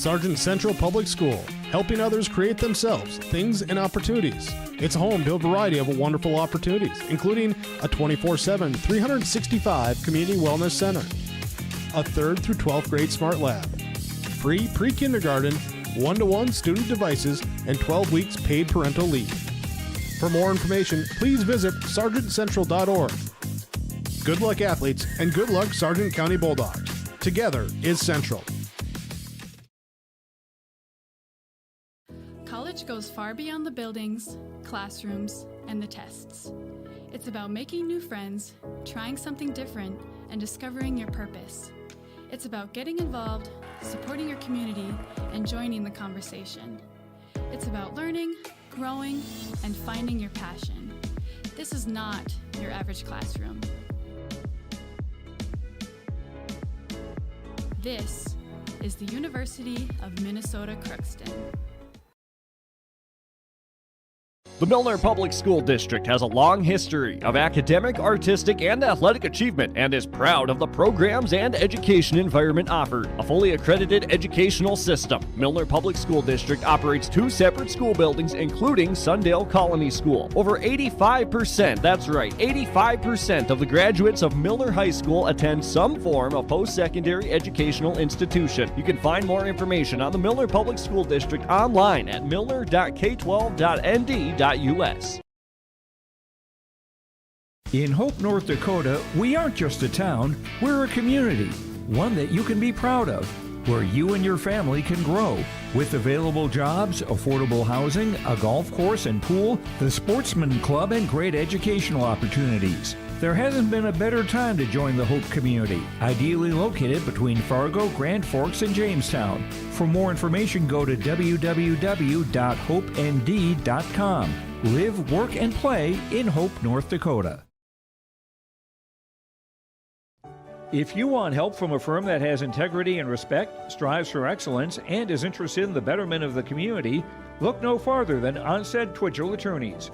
Sargent Central Public School, helping others create themselves, things, and opportunities. It's home to a variety of wonderful opportunities, including a 24/7, 365 community wellness center, a 3rd through 12th grade smart lab, free pre-kindergarten, 1-to-1 student devices, and 12 weeks paid parental leave. For more information, please visit sargentcentral.org. Good luck, athletes, and good luck, Sargent County Bulldogs. Together is Central. College goes far beyond the buildings, classrooms, and the tests. It's about making new friends, trying something different, and discovering your purpose. It's about getting involved, supporting your community, and joining the conversation. It's about learning, growing, and finding your passion. This is not your average classroom. This is the University of Minnesota Crookston. The Milner Public School District has a long history of academic, artistic, and athletic achievement and is proud of the programs and education environment offered. A fully accredited educational system, Milner Public School District operates 2 separate school buildings, including Sundale Colony School. Over 85%, that's right, 85% of the graduates of Milner High School attend some form of post-secondary educational institution. You can find more information on the Milner Public School District online at milner.k12.nd.us. In Hope, North Dakota, we aren't just a town, we're a community, one that you can be proud of, where you and your family can grow. With available jobs, affordable housing, a golf course and pool, the Sportsman Club, and great educational opportunities. There hasn't been a better time to join the Hope community, ideally located between Fargo, Grand Forks, and Jamestown. For more information, go to www.hopend.com. Live, work, and play in Hope, North Dakota. If you want help from a firm that has integrity and respect, strives for excellence, and is interested in the betterment of the community, look no farther than Onstead Twitchell Attorneys.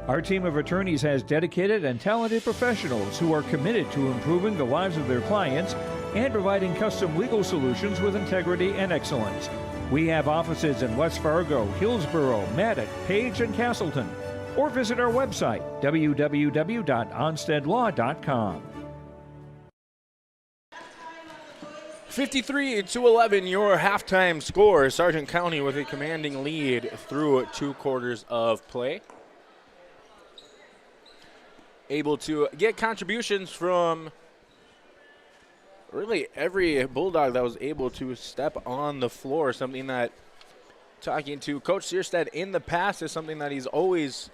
Our team of attorneys has dedicated and talented professionals who are committed to improving the lives of their clients and providing custom legal solutions with integrity and excellence. We have offices in West Fargo, Hillsborough, Maddox, Page, and Castleton. Or visit our website, www.onsteadlaw.com. 53-11, your halftime score. Sargent County with a commanding lead through 2 quarters of play. Able to get contributions from really every Bulldog that was able to step on the floor, something that, talking to Coach Searstead in the past, is something that he's always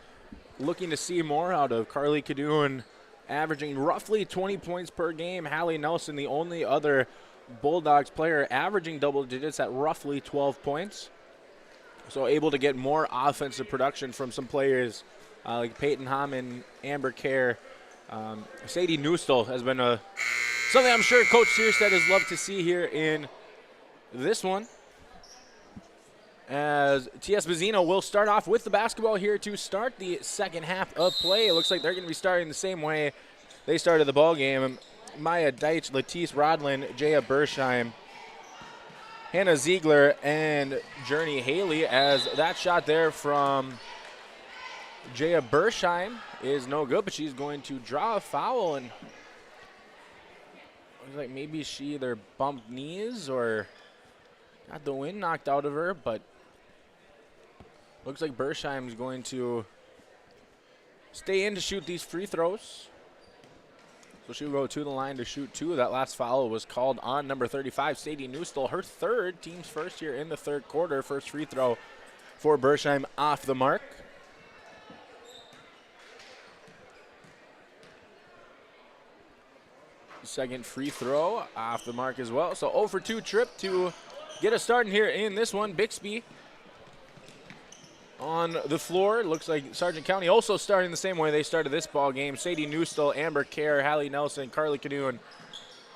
looking to see more out of. Carly Cadoon averaging roughly 20 points per game. Hallie Nelson, the only other Bulldogs player averaging double digits at roughly 12 points. So able to get more offensive production from some players like Peyton Hammond, Amber Kerr. Sadie Newstall has been something I'm sure Coach Searstead has loved to see here in this one. As Tiospa Zina will start off with the basketball here to start the second half of play. It looks like they're going to be starting the same way they started the ball game. Maya Deitch, Latisse Rodlin, Jaya Bersheim, Hannah Ziegler, and Journey Haley, as that shot there from Jaya Bersheim is no good, but she's going to draw a foul, and looks like maybe she either bumped knees or got the wind knocked out of her, but looks like Bersheim is going to stay in to shoot these free throws. So she'll go to the line to shoot 2. That last foul was called on number 35, Sadie Newstall, her third, team's first here in the third quarter. First free throw for Bersheim off the mark. Second free throw off the mark as well. So 0 for 2 trip to get us started here in this one. Bixby on the floor. Looks like Sargent County also starting the same way they started this ball game. Sadie Newstall, Amber Kerr, Hallie Nelson, Carly Cadoon,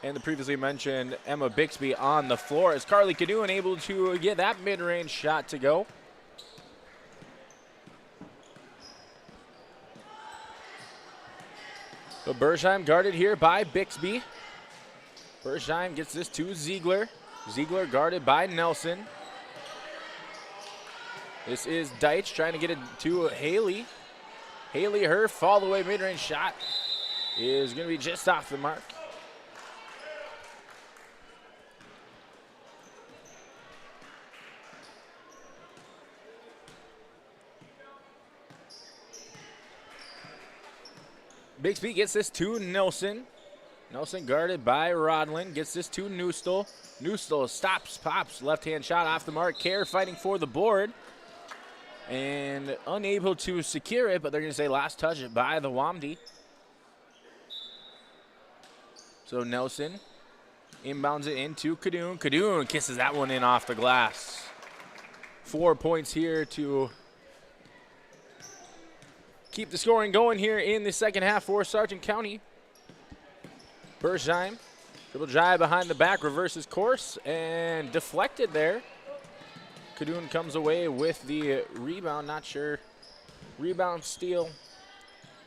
and the previously mentioned Emma Bixby on the floor. As Carly Cadoon able to get that mid-range shot to go. So Bersheim guarded here by Bixby. Bersheim gets this to Ziegler. Ziegler guarded by Nelson. This is Deitch trying to get it to Haley. Haley, her fall-away mid-range shot is going to be just off the mark. Bixby gets this to Nelson. Nelson guarded by Rodlin. Gets this to Newstall. Newstall stops, pops. Left-hand shot off the mark. Kerr fighting for the board. And unable to secure it, but they're going to say last touch by the Wamdi. So Nelson inbounds it into Kadoon. Kadoon kisses that one in off the glass. 4 points here to keep the scoring going here in the second half for Sargent County. Bergheim, dribble drive behind the back, reverses course, and deflected there. Kadoon comes away with the rebound. Not sure. Rebound, steal.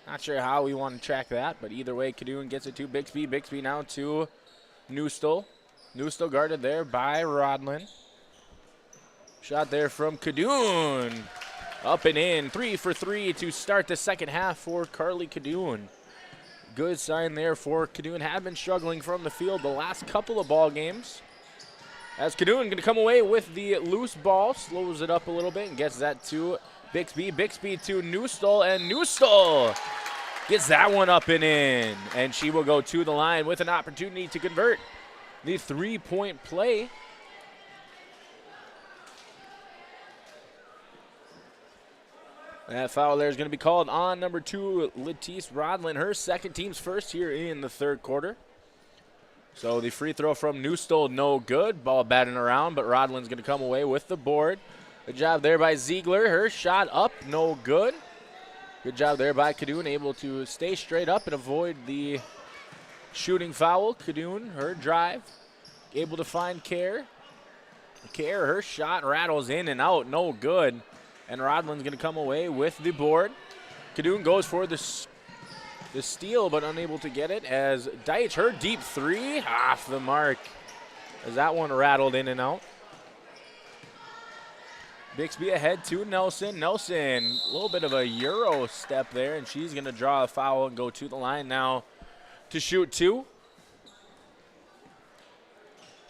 Not sure how we want to track that, but either way, Kadoon gets it to Bixby. Bixby now to Newstall. Newstall guarded there by Rodlin. Shot there from Kadoon. Up and in. 3 for 3 to start the second half for Carly Kadoon. Good sign there for Kadoon. Had been struggling from the field the last couple of ball games. As Kadoon going to come away with the loose ball, slows it up a little bit and gets that to Bixby. Bixby to Newstall, and Newstall gets that one up and in. And she will go to the line with an opportunity to convert the three-point play. That foul there is going to be called on number 2, Letice Rodlin, her second, team's first here in the third quarter. So the free throw from Newstall, no good. Ball batting around, but Rodlin's going to come away with the board. Good job there by Ziegler. Her shot up, no good. Good job there by Kadoon, able to stay straight up and avoid the shooting foul. Kadoon, her drive, able to find Kerr. Kerr, her shot rattles in and out, no good. And Rodlin's going to come away with the board. Kadoon goes for the steal, but unable to get it as Deitch, her deep three, off the mark. As that one rattled in and out. Bixby ahead to Nelson. Nelson, a little bit of a Euro step there, and she's going to draw a foul and go to the line now to shoot 2.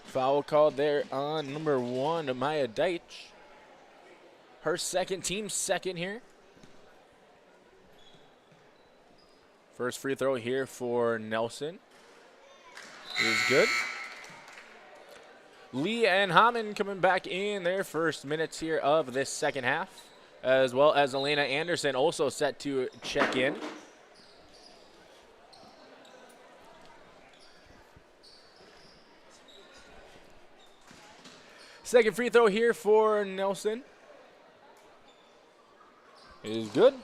Foul called there on number 1, Maya Deitch. Her second, team's second here. First free throw here for Nelson is good. Lee and Hammond coming back in their first minutes here of this second half, as well as Elena Anderson also set to check in. Second free throw here for Nelson is good.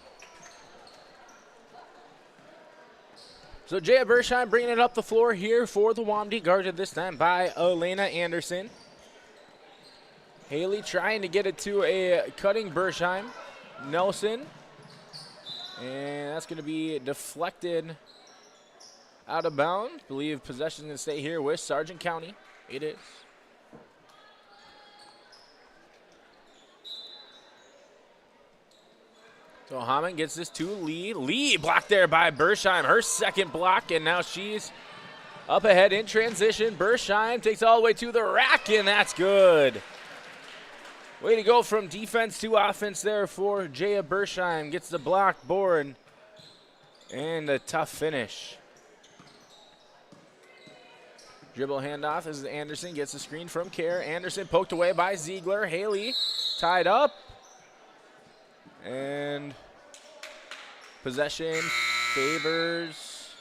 So Jaya Bershheim bringing it up the floor here for the Wamdi, guarded this time by Elena Anderson. Haley trying to get it to a cutting Bershheim. Nelson. And that's going to be deflected out of bounds. Believe possession is going to stay here with Sargent County. It is. So Hammond gets this to Lee. Lee blocked there by Bershheim. Her second block, and now she's up ahead in transition. Bershheim takes all the way to the rack, and that's good. Way to go from defense to offense there for Jaya Bershheim. Gets the block, board, and a tough finish. Dribble handoff as Anderson gets the screen from Kerr. Anderson poked away by Ziegler. Haley tied up. And possession favors.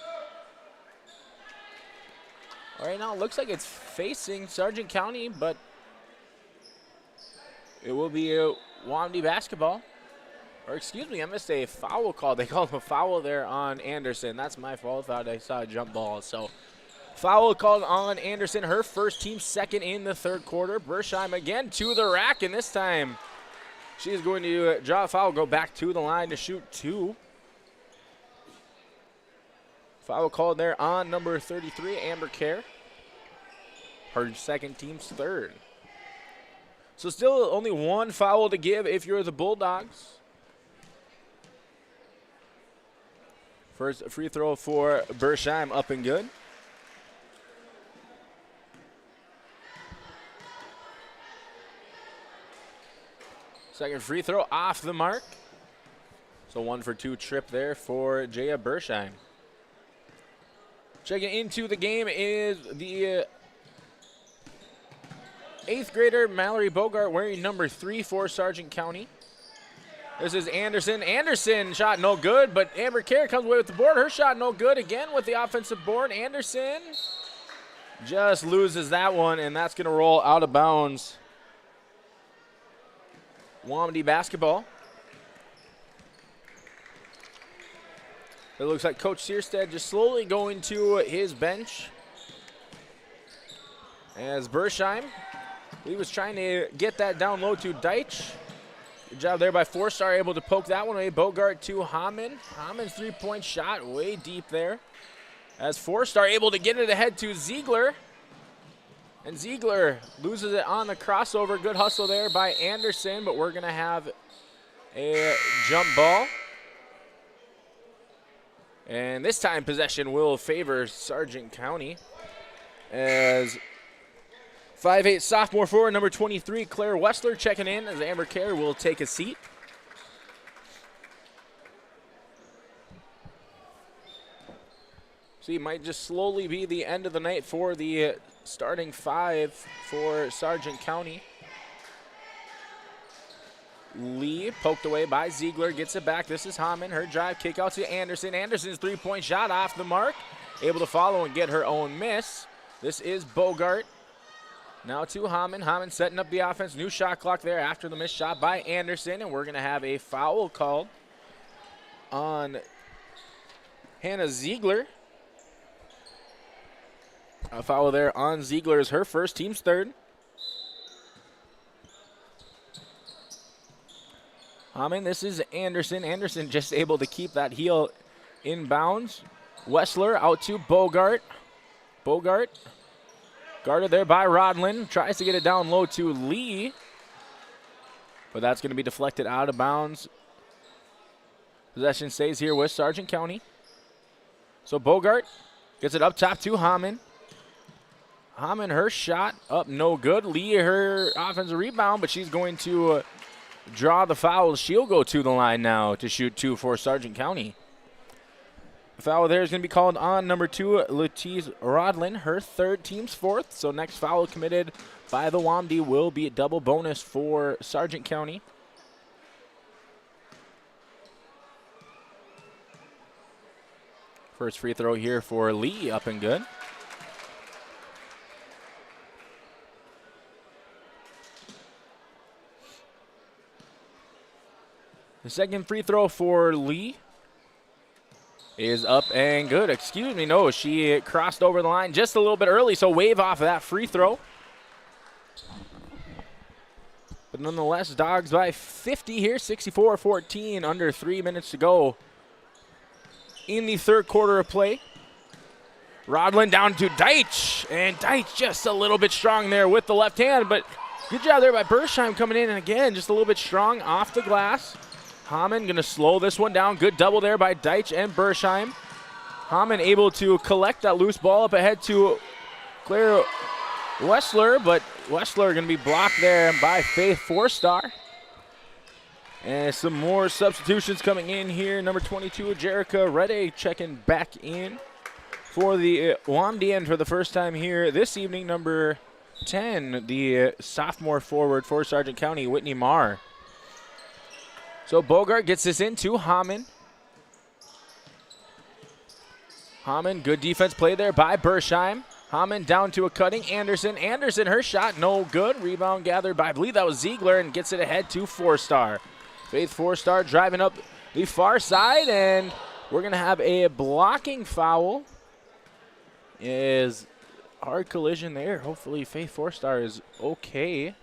Right now it looks like it's facing Sargent County, but it will be a Wamdi basketball. Or excuse me, I missed a foul call. They called a foul there on Anderson. That's my fault. Thought I saw a jump ball. So foul called on Anderson. Her first, team second in the third quarter. Bershheim again to the rack, and this time she is going to draw a foul, go back to the line to shoot 2. Foul called there on number 33, Amber Kerr. Her second, team's third. So still only one foul to give if you're the Bulldogs. First free throw for Bersheim, up and good. Second free throw off the mark. So 1 for 2 trip there for Jaya Bersheim. Checking into the game is the 8th grader Mallory Bogart, wearing number 3 for Sargent County. This is Anderson. Anderson shot no good, but Amber Kerr comes away with the board. Her shot no good again with the offensive board. Anderson just loses that one, and that's going to roll out of bounds. Wamedy basketball. It looks like Coach Searstead just slowly going to his bench. As Bersheim, he was trying to get that down low to Deitch. Good job there by Four-Star, able to poke that one away. Bogart to Hamann. Hamann's three-point shot way deep there. As Four-Star able to get it ahead to Ziegler. And Ziegler loses it on the crossover. Good hustle there by Anderson, but we're going to have a jump ball. And this time possession will favor Sargent County as 5'8" sophomore forward, number 23, Claire Wessler checking in as Amber Kerr will take a seat. So it might just slowly be the end of the night for the starting 5 for Sargent County. Lee poked away by Ziegler, gets it back. This is Hamann, her drive, kick out to Anderson. Anderson's three-point shot off the mark, able to follow and get her own miss. This is Bogart. Now to Hamann. Hamann setting up the offense. New shot clock there after the missed shot by Anderson, and we're going to have a foul called on Hannah Ziegler. A foul there on Ziegler is her first, team's third. Hamann, this is Anderson. Anderson just able to keep that heel in bounds. Wessler out to Bogart. Bogart guarded there by Rodlin. Tries to get it down low to Lee. But that's going to be deflected out of bounds. Possession stays here with Sargent County. So Bogart gets it up top to Hamann. Hamann, her shot up no good. Lee, her offensive rebound, but she's going to draw the foul. She'll go to the line now to shoot 2 for Sargent County. The foul there is going to be called on number 2, Letice Rodlin, her third, team's fourth. So next foul committed by the Wamedy will be a double bonus for Sargent County. First free throw here for Lee, up and good. The second free throw for Lee is up and good. Excuse me, no, she crossed over the line just a little bit early, so wave off of that free throw. But nonetheless, Dogs by 50 here, 64-14, under 3 minutes to go in the third quarter of play. Rodlin down to Deitch, and Deitch just a little bit strong there with the left hand, but good job there by Bersheim coming in, and again, just a little bit strong off the glass. Hamann going to slow this one down. Good double there by Deitch and Bersheim. Hamann able to collect that loose ball up ahead to Claire Wessler, but Wessler going to be blocked there by Faith Four-Star. And some more substitutions coming in here. Number 22, Jerica Redday checking back in for the Wamedy, and for the first time here this evening, number 10, the sophomore forward for Sargent County, Whitney Marr. So Bogart gets this into Hamann. Hamann, good defense play there by Bersheim. Hamann down to a cutting Anderson. Anderson, her shot no good. Rebound gathered by, I believe that was Ziegler, and gets it ahead to Four-Star. Faith Four-Star driving up the far side, and we're going to have a blocking foul. Is hard collision there. Hopefully Faith Four-Star is okay,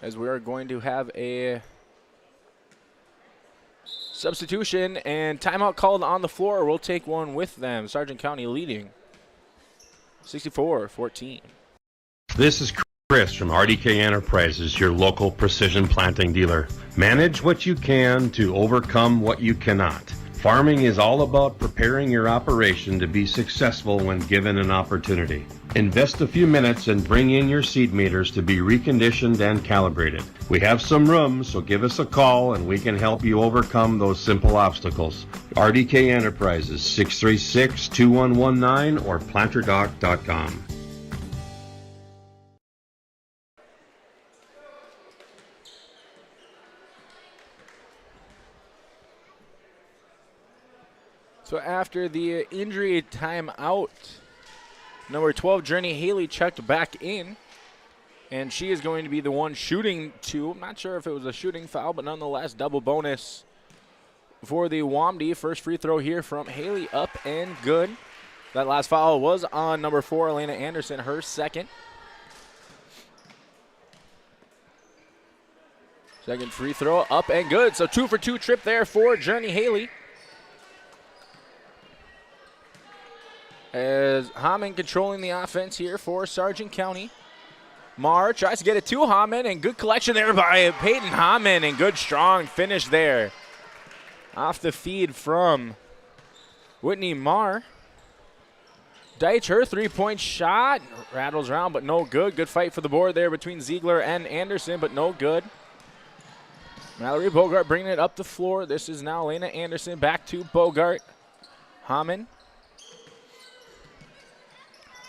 as we are going to have a substitution and timeout called on the floor. We'll take one with them. Sargent County leading 64-14. This is Chris from RDK Enterprises, your local precision planting dealer. Manage what you can to overcome what you cannot. Farming is all about preparing your operation to be successful when given an opportunity. Invest a few minutes and bring in your seed meters to be reconditioned and calibrated. We have some room, so give us a call and we can help you overcome those simple obstacles. RDK Enterprises, 636-2119 or planterdoc.com. So after the injury timeout, number 12, Journey Haley, checked back in. And she is going to be the one shooting two. I'm not sure if it was a shooting foul, but nonetheless, double bonus for the Wamdi. First free throw here from Haley, up and good. That last foul was on number 4, Elena Anderson, her second. Second free throw, up and good. So 2 for 2 trip there for Journey Haley. As Hammond controlling the offense here for Sargent County. Marr tries to get it to Hammond, and good collection there by Peyton Hammond, and good strong finish there. Off the feed from Whitney Marr. Deitch, her three-point shot, rattles around, but no good. Good fight for the board there between Ziegler and Anderson, but no good. Mallory Bogart bringing it up the floor. This is now Elena Anderson, back to Bogart. Hammond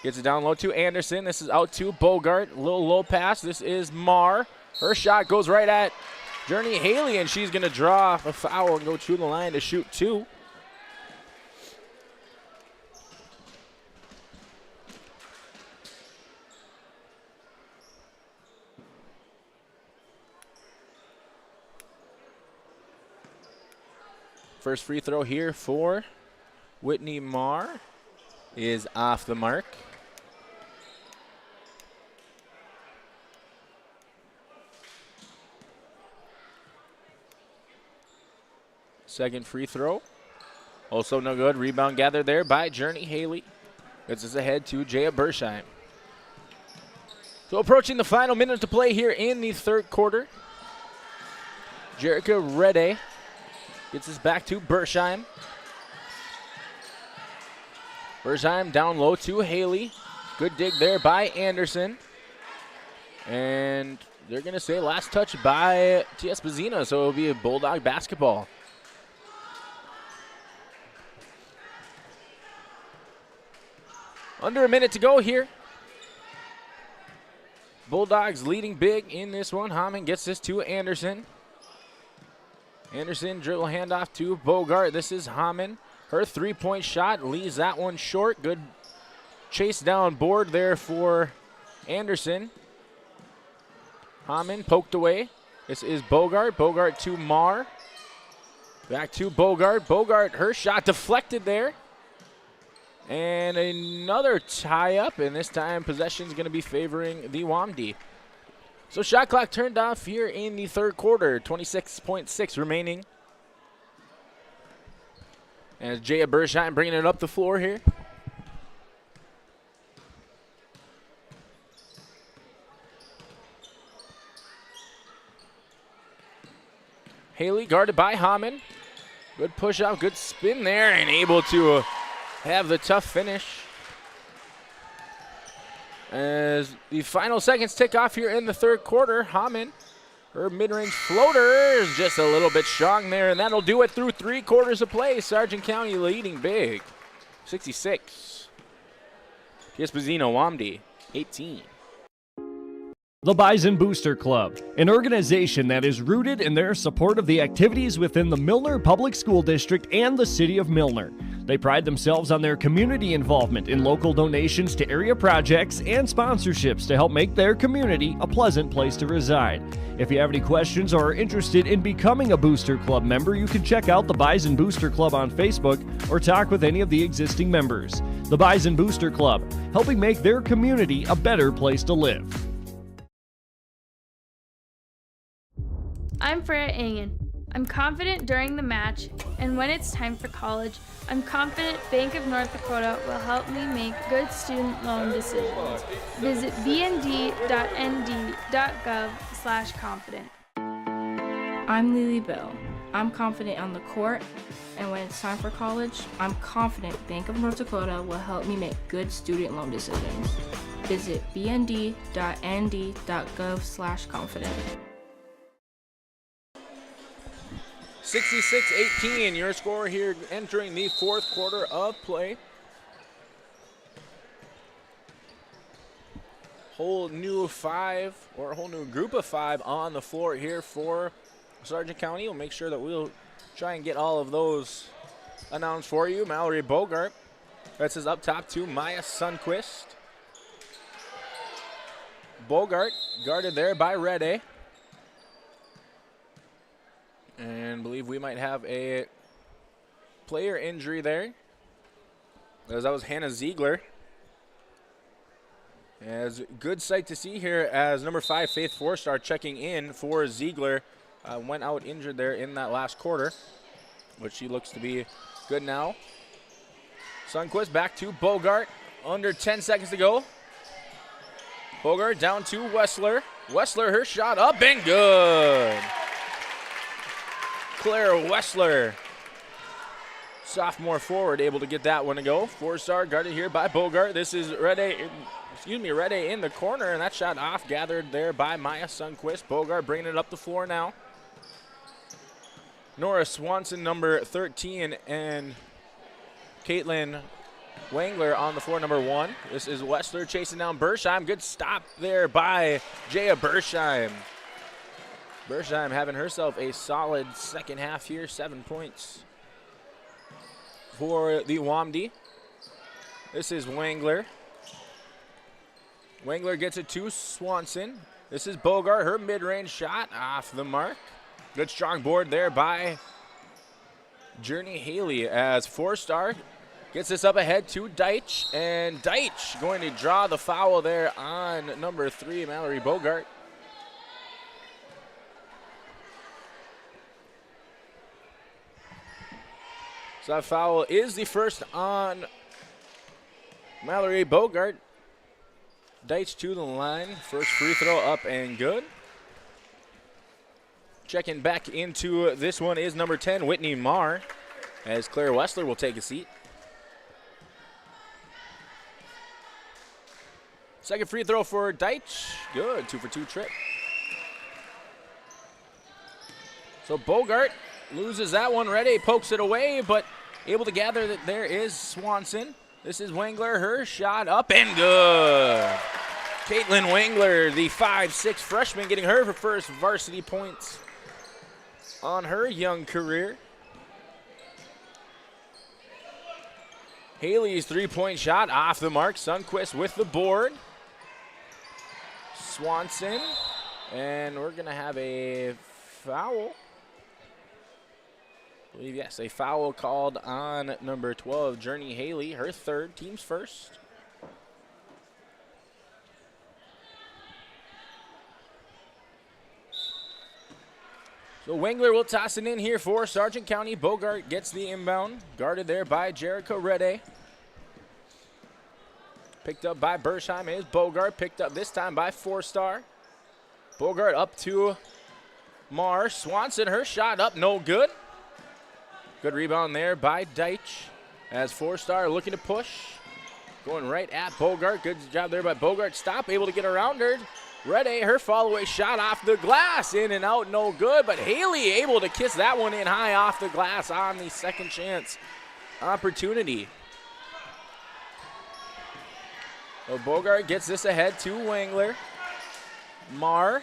gets it down low to Anderson. This is out to Bogart. A little low pass. This is Marr. Her shot goes right at Journey Haley, and she's going to draw a foul and go to the line to shoot 2. First free throw here for Whitney Marr is off the mark. Second free throw, also no good. Rebound gathered there by Journey Haley. Gets us ahead to Jaya Bersheim. So approaching the final minute to play here in the third quarter. Jerica Redday gets us back to Bersheim. Bersheim down low to Haley. Good dig there by Anderson. And they're going to say last touch by Tiospa Zina, so it'll be a Bulldog basketball. Under a minute to go here. Bulldogs leading big in this one. Hammond gets this to Anderson. Anderson dribble handoff to Bogart. This is Hammond. Her three-point shot leaves that one short. Good chase down board there for Anderson. Hammond poked away. This is Bogart. Bogart to Marr. Back to Bogart. Bogart, her shot deflected there. And another tie-up, and this time possession is going to be favoring the Wamdi. So shot clock turned off here in the third quarter. 26.6 remaining. As Jaya Bersheim bringing it up the floor here. Haley guarded by Hammond. Good push out, good spin there, and able to have the tough finish. As the final seconds tick off here in the third quarter, Hammond, her mid-range floater is just a little bit strong there, and that'll do it through 3 quarters of play. Sargent County leading big, 66. Tiospa Zina Wamdi, 18. The Bison Booster Club, an organization that is rooted in their support of the activities within the Milner Public School District and the City of Milner. They pride themselves on their community involvement in local donations to area projects and sponsorships to help make their community a pleasant place to reside. If you have any questions or are interested in becoming a Booster Club member, you can check out the Bison Booster Club on Facebook or talk with any of the existing members. The Bison Booster Club, helping make their community a better place to live. I'm Freya Engen. I'm confident during the match, and when it's time for college, I'm confident Bank of North Dakota will help me make good student loan decisions. Visit bnd.nd.gov/confident. I'm Lily Bell. I'm confident on the court, and when it's time for college, I'm confident Bank of North Dakota will help me make good student loan decisions. Visit bnd.nd.gov/confident. 66-18, your score here entering the fourth quarter of play. Whole new group of five on the floor here for Sargent County. We'll make sure that we'll try and get all of those announced for you. Mallory Bogart. This is up top to Maya Sundquist. Bogart guarded there by Rede. And believe we might have a player injury there, as that was Hannah Ziegler. As good sight to see here as number 5 Faith Forstar checking in for Ziegler. Went out injured there in that last quarter, but she looks to be good now. Sundquist back to Bogart. Under 10 seconds to go. Bogart down to Wessler. Wessler, her shot up and good. Claire Wessler, sophomore forward, able to get that one to go. 4-star guarded here by Bogart. This is Rede in the corner, and that shot off, gathered there by Maya Sundquist. Bogart bringing it up the floor now. Nora Swanson, number 13, and Caitlin Wangler on the floor, number 1. This is Wessler chasing down Bersheim. Good stop there by Jaya Bersheim. Bersheim having herself a solid second half here, 7 points for the Wamdi. This is Wangler. Wangler gets it to Swanson. This is Bogart, her mid-range shot off the mark. Good strong board there by Journey Haley as 4-star gets this up ahead to Deitch, and Deitch going to draw the foul there on number 3, Mallory Bogart. So that foul is the first on Mallory Bogart. Deitch to the line. First free throw up and good. Checking back into this one is number 10, Whitney Marr, as Claire Wessler will take a seat. Second free throw for Deitch. Good, 2-for-2 trip. So Bogart loses that one. Rede pokes it away, but able to gather that there is Swanson. This is Wangler, her shot up and good. Caitlin Wangler, the 5'6" freshman, getting her first varsity points on her young career. Haley's three-point shot off the mark. Sundquist with the board. Swanson, and we're going to have a foul. I believe, yes, a foul called on number 12, Journey Haley, her third, team's first. So Wangler will toss it in here for Sargent County. Bogart gets the inbound, guarded there by Jericho Rede. Picked up by Bersheim is Bogart, picked up this time by 4-star. Bogart up to Marr. Swanson, her shot up, no good. Good rebound there by Deitch as 4-star looking to push. Going right at Bogart. Good job there by Bogart. Stop, able to get around her. Rede, her follow-away shot off the glass. In and out, no good. But Haley able to kiss that one in high off the glass on the second chance opportunity. So Bogart gets this ahead to Wangler. Marr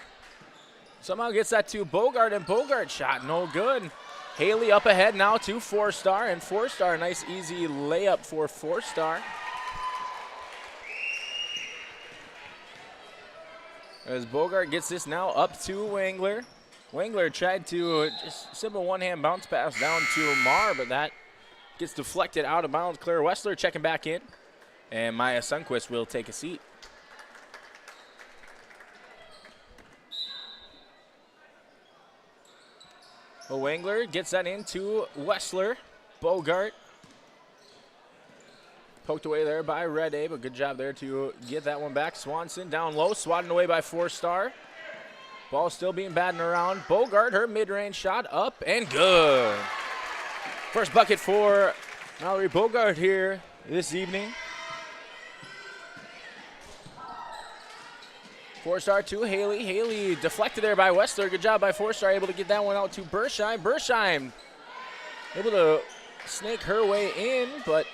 somehow gets that to Bogart, and Bogart shot no good. Haley up ahead now to 4-star, and 4-star, nice easy layup for 4-star. As Bogart gets this now up to Wangler. Wangler tried to just simple one-hand bounce pass down to Marr, but that gets deflected out of bounds. Claire Wessler checking back in, and Maya Sundquist will take a seat. Wangler gets that into Wessler. Bogart. Poked away there by Red A, but good job there to get that one back. Swanson down low, swatted away by 4-star. Ball still being batted around. Bogart, her mid-range shot up and good. First bucket for Mallory Bogart here this evening. 4-star to Haley. Haley deflected there by Wessler. Good job by 4-star, able to get that one out to Bersheim. Bersheim able to snake her way in, but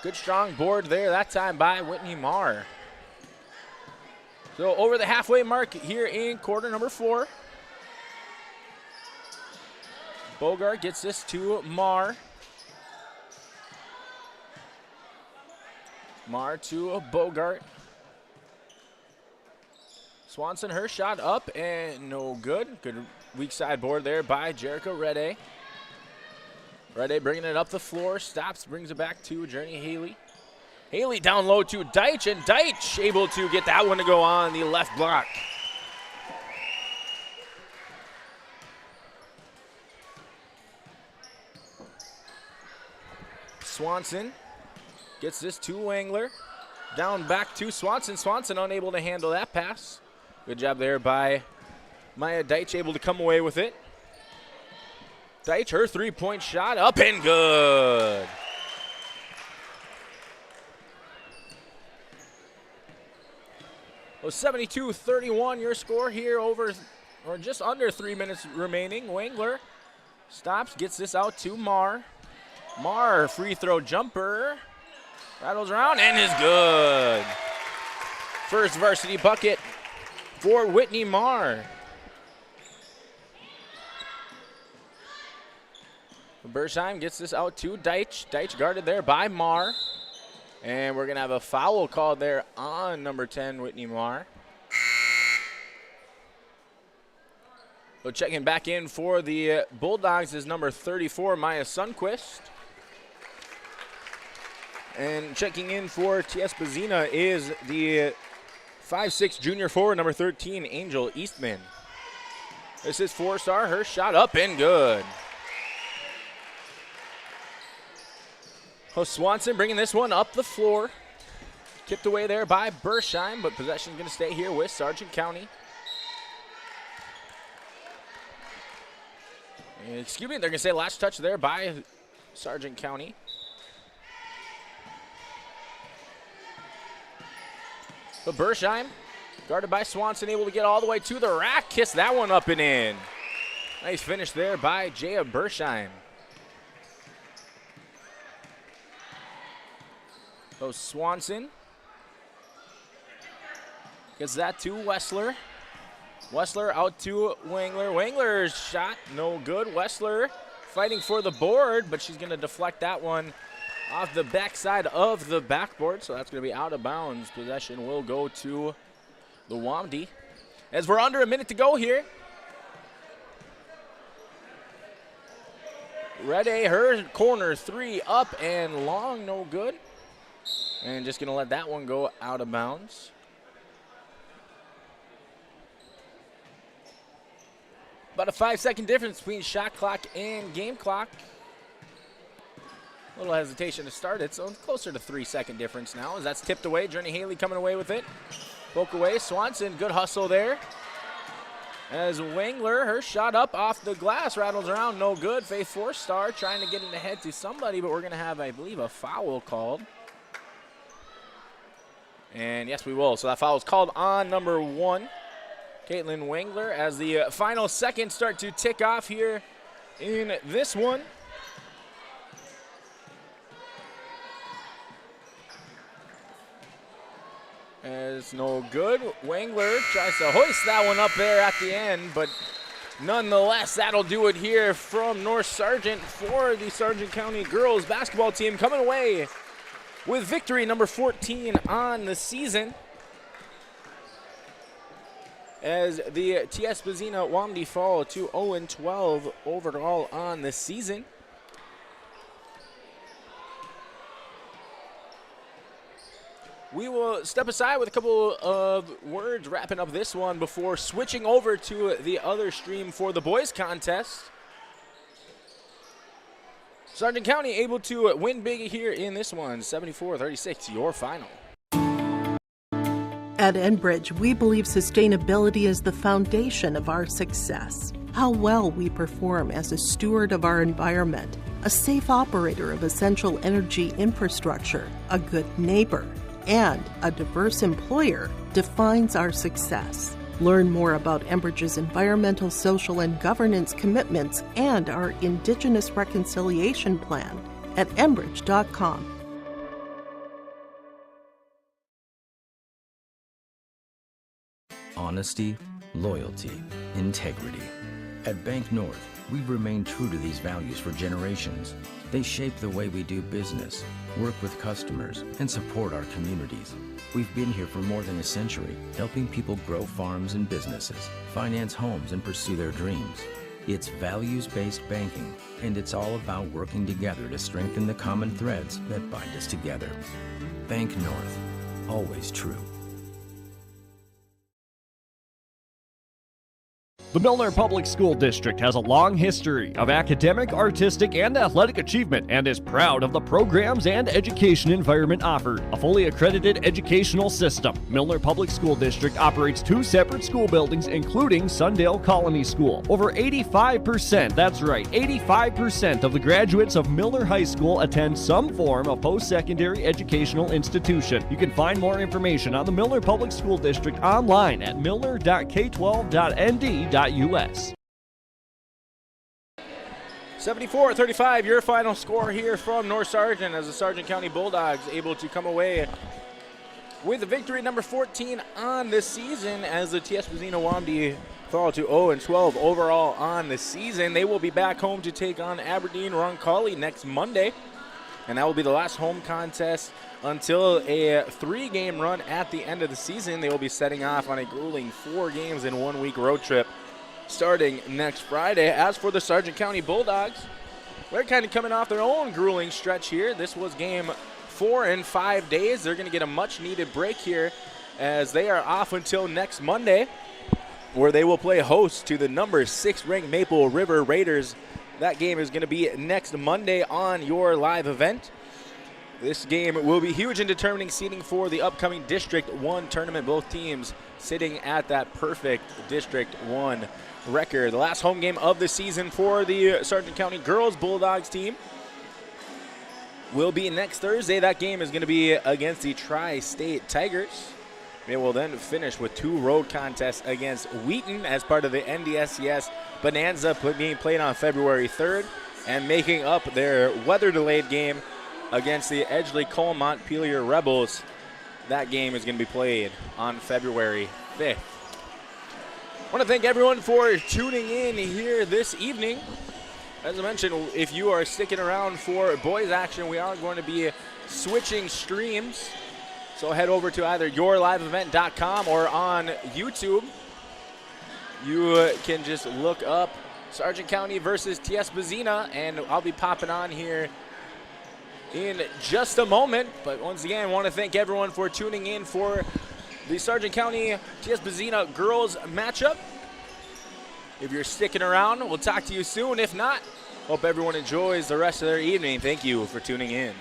good strong board there that time by Whitney Marr. So over the halfway mark here in quarter number 4. Bogart gets this to Marr. Marr to Bogart. Swanson, her shot up and no good. Good weak side board there by Jericho Rede. Rede bringing it up the floor, stops, brings it back to Journey Haley. Haley down low to Deitch, and Deitch able to get that one to go on the left block. Swanson gets this to Wangler. Down back to Swanson. Swanson unable to handle that pass. Good job there by Maya Deitch, able to come away with it. Deitch, her three-point shot up and good. Well, 72-31 your score here over, or just under 3 minutes remaining. Wangler stops, gets this out to Marr. Marr, free throw jumper, rattles around and is good. First varsity bucket for Whitney Marr. Bersheim gets this out to Deitch. Deitch guarded there by Marr. And we're going to have a foul called there on number 10, Whitney Marr. So checking back in for the Bulldogs is number 34, Maya Sundquist. And checking in for Tiospa Zina is the 5'6" junior forward, number 13, Angel Eastman. This is 4-star, her shot up and good. Swanson bringing this one up the floor. Tipped away there by Bersheim, but possession's going to stay here with Sargent County. Excuse me, they're going to say last touch there by Sargent County. But Bersheim, guarded by Swanson, able to get all the way to the rack. Kiss that one up and in. Nice finish there by Jaya Bersheim. So Swanson gets that to Wessler. Wessler out to Wangler. Wangler's shot, no good. Wessler fighting for the board, but she's going to deflect that one off the backside of the backboard, so that's going to be out of bounds. Possession will go to the Wamdi. As we're under a minute to go here. Rede, her corner three up and long, no good. And just going to let that one go out of bounds. About a 5-second difference between shot clock and game clock. A little hesitation to start it, so closer to 3-second difference now as that's tipped away. Journey Haley coming away with it. Poke away. Swanson, good hustle there. As Wangler, her shot up off the glass, rattles around, no good. Faith 4-star trying to get it ahead to somebody, but we're going to have, I believe, a foul called. And yes, we will. So that foul is called on number 1, Caitlin Wangler, as the final seconds start to tick off here in this one. As no good. Wangler tries to hoist that one up there at the end, but nonetheless, that'll do it here from North Sargent for the Sargent County girls basketball team, coming away with victory number 14 on the season. As the Tiospa Zina Wamdi fall to 0-12 overall on the season. We will step aside with a couple of words wrapping up this one before switching over to the other stream for the boys contest. Sargent County able to win big here in this one, 74-36, your final. At Enbridge, we believe sustainability is the foundation of our success. How well we perform as a steward of our environment, a safe operator of essential energy infrastructure, a good neighbor, and a diverse employer defines our success. Learn more about Enbridge's environmental, social, and governance commitments and our Indigenous Reconciliation Plan at enbridge.com. Honesty, loyalty, integrity. At Bank North, we've remained true to these values for generations. They shape the way we do business, work with customers, and support our communities. We've been here for more than a century, helping people grow farms and businesses, finance homes, and pursue their dreams. It's values-based banking, and it's all about working together to strengthen the common threads that bind us together. Bank North, always true. The Milner Public School District has a long history of academic, artistic, and athletic achievement and is proud of the programs and education environment offered. A fully accredited educational system, Milner Public School District operates 2 separate school buildings, including Sundale Colony School. Over 85%, that's right, 85% of the graduates of Milner High School attend some form of post-secondary educational institution. You can find more information on the Milner Public School District online at milner.k12.nd.us. 74-35, your final score here from North Sargent, as the Sargent County Bulldogs able to come away with a victory number 14 on this season, as the Tiospa Zina Wamdi fall to 0-12 overall on the season. They will be back home to take on Aberdeen Roncalli next Monday, and that will be the last home contest until a 3-game run at the end of the season. They will be setting off on a grueling 4 games in 1 week road trip starting next Friday. As for the Sargent County Bulldogs, they're kind of coming off their own grueling stretch here. This was game 4 in 5 days. They're going to get a much-needed break here as they are off until next Monday, where they will play host to the number 6 ranked Maple River Raiders. That game is going to be next Monday on your live event. This game will be huge in determining seeding for the upcoming District 1 tournament. Both teams sitting at that perfect District 1 record. The last home game of the season for the Sargent County Girls Bulldogs team will be next Thursday. That game is going to be against the Tri-State Tigers. They will then finish with 2 road contests against Wheaton as part of the NDSCS Bonanza being played on February 3rd, and making up their weather-delayed game against the Edgeley-Cole Montpelier Rebels. That game is going to be played on February 5th. I want to thank everyone for tuning in here this evening. As I mentioned, if you are sticking around for boys action, we are going to be switching streams. So head over to either yourliveevent.com or on YouTube. You can just look up Sargent County versus Tiospa Zina, and I'll be popping on here in just a moment. But once again, I want to thank everyone for tuning in for the Sargent County Tiospa Zina girls matchup. If you're sticking around, we'll talk to you soon. If not, hope everyone enjoys the rest of their evening. Thank you for tuning in.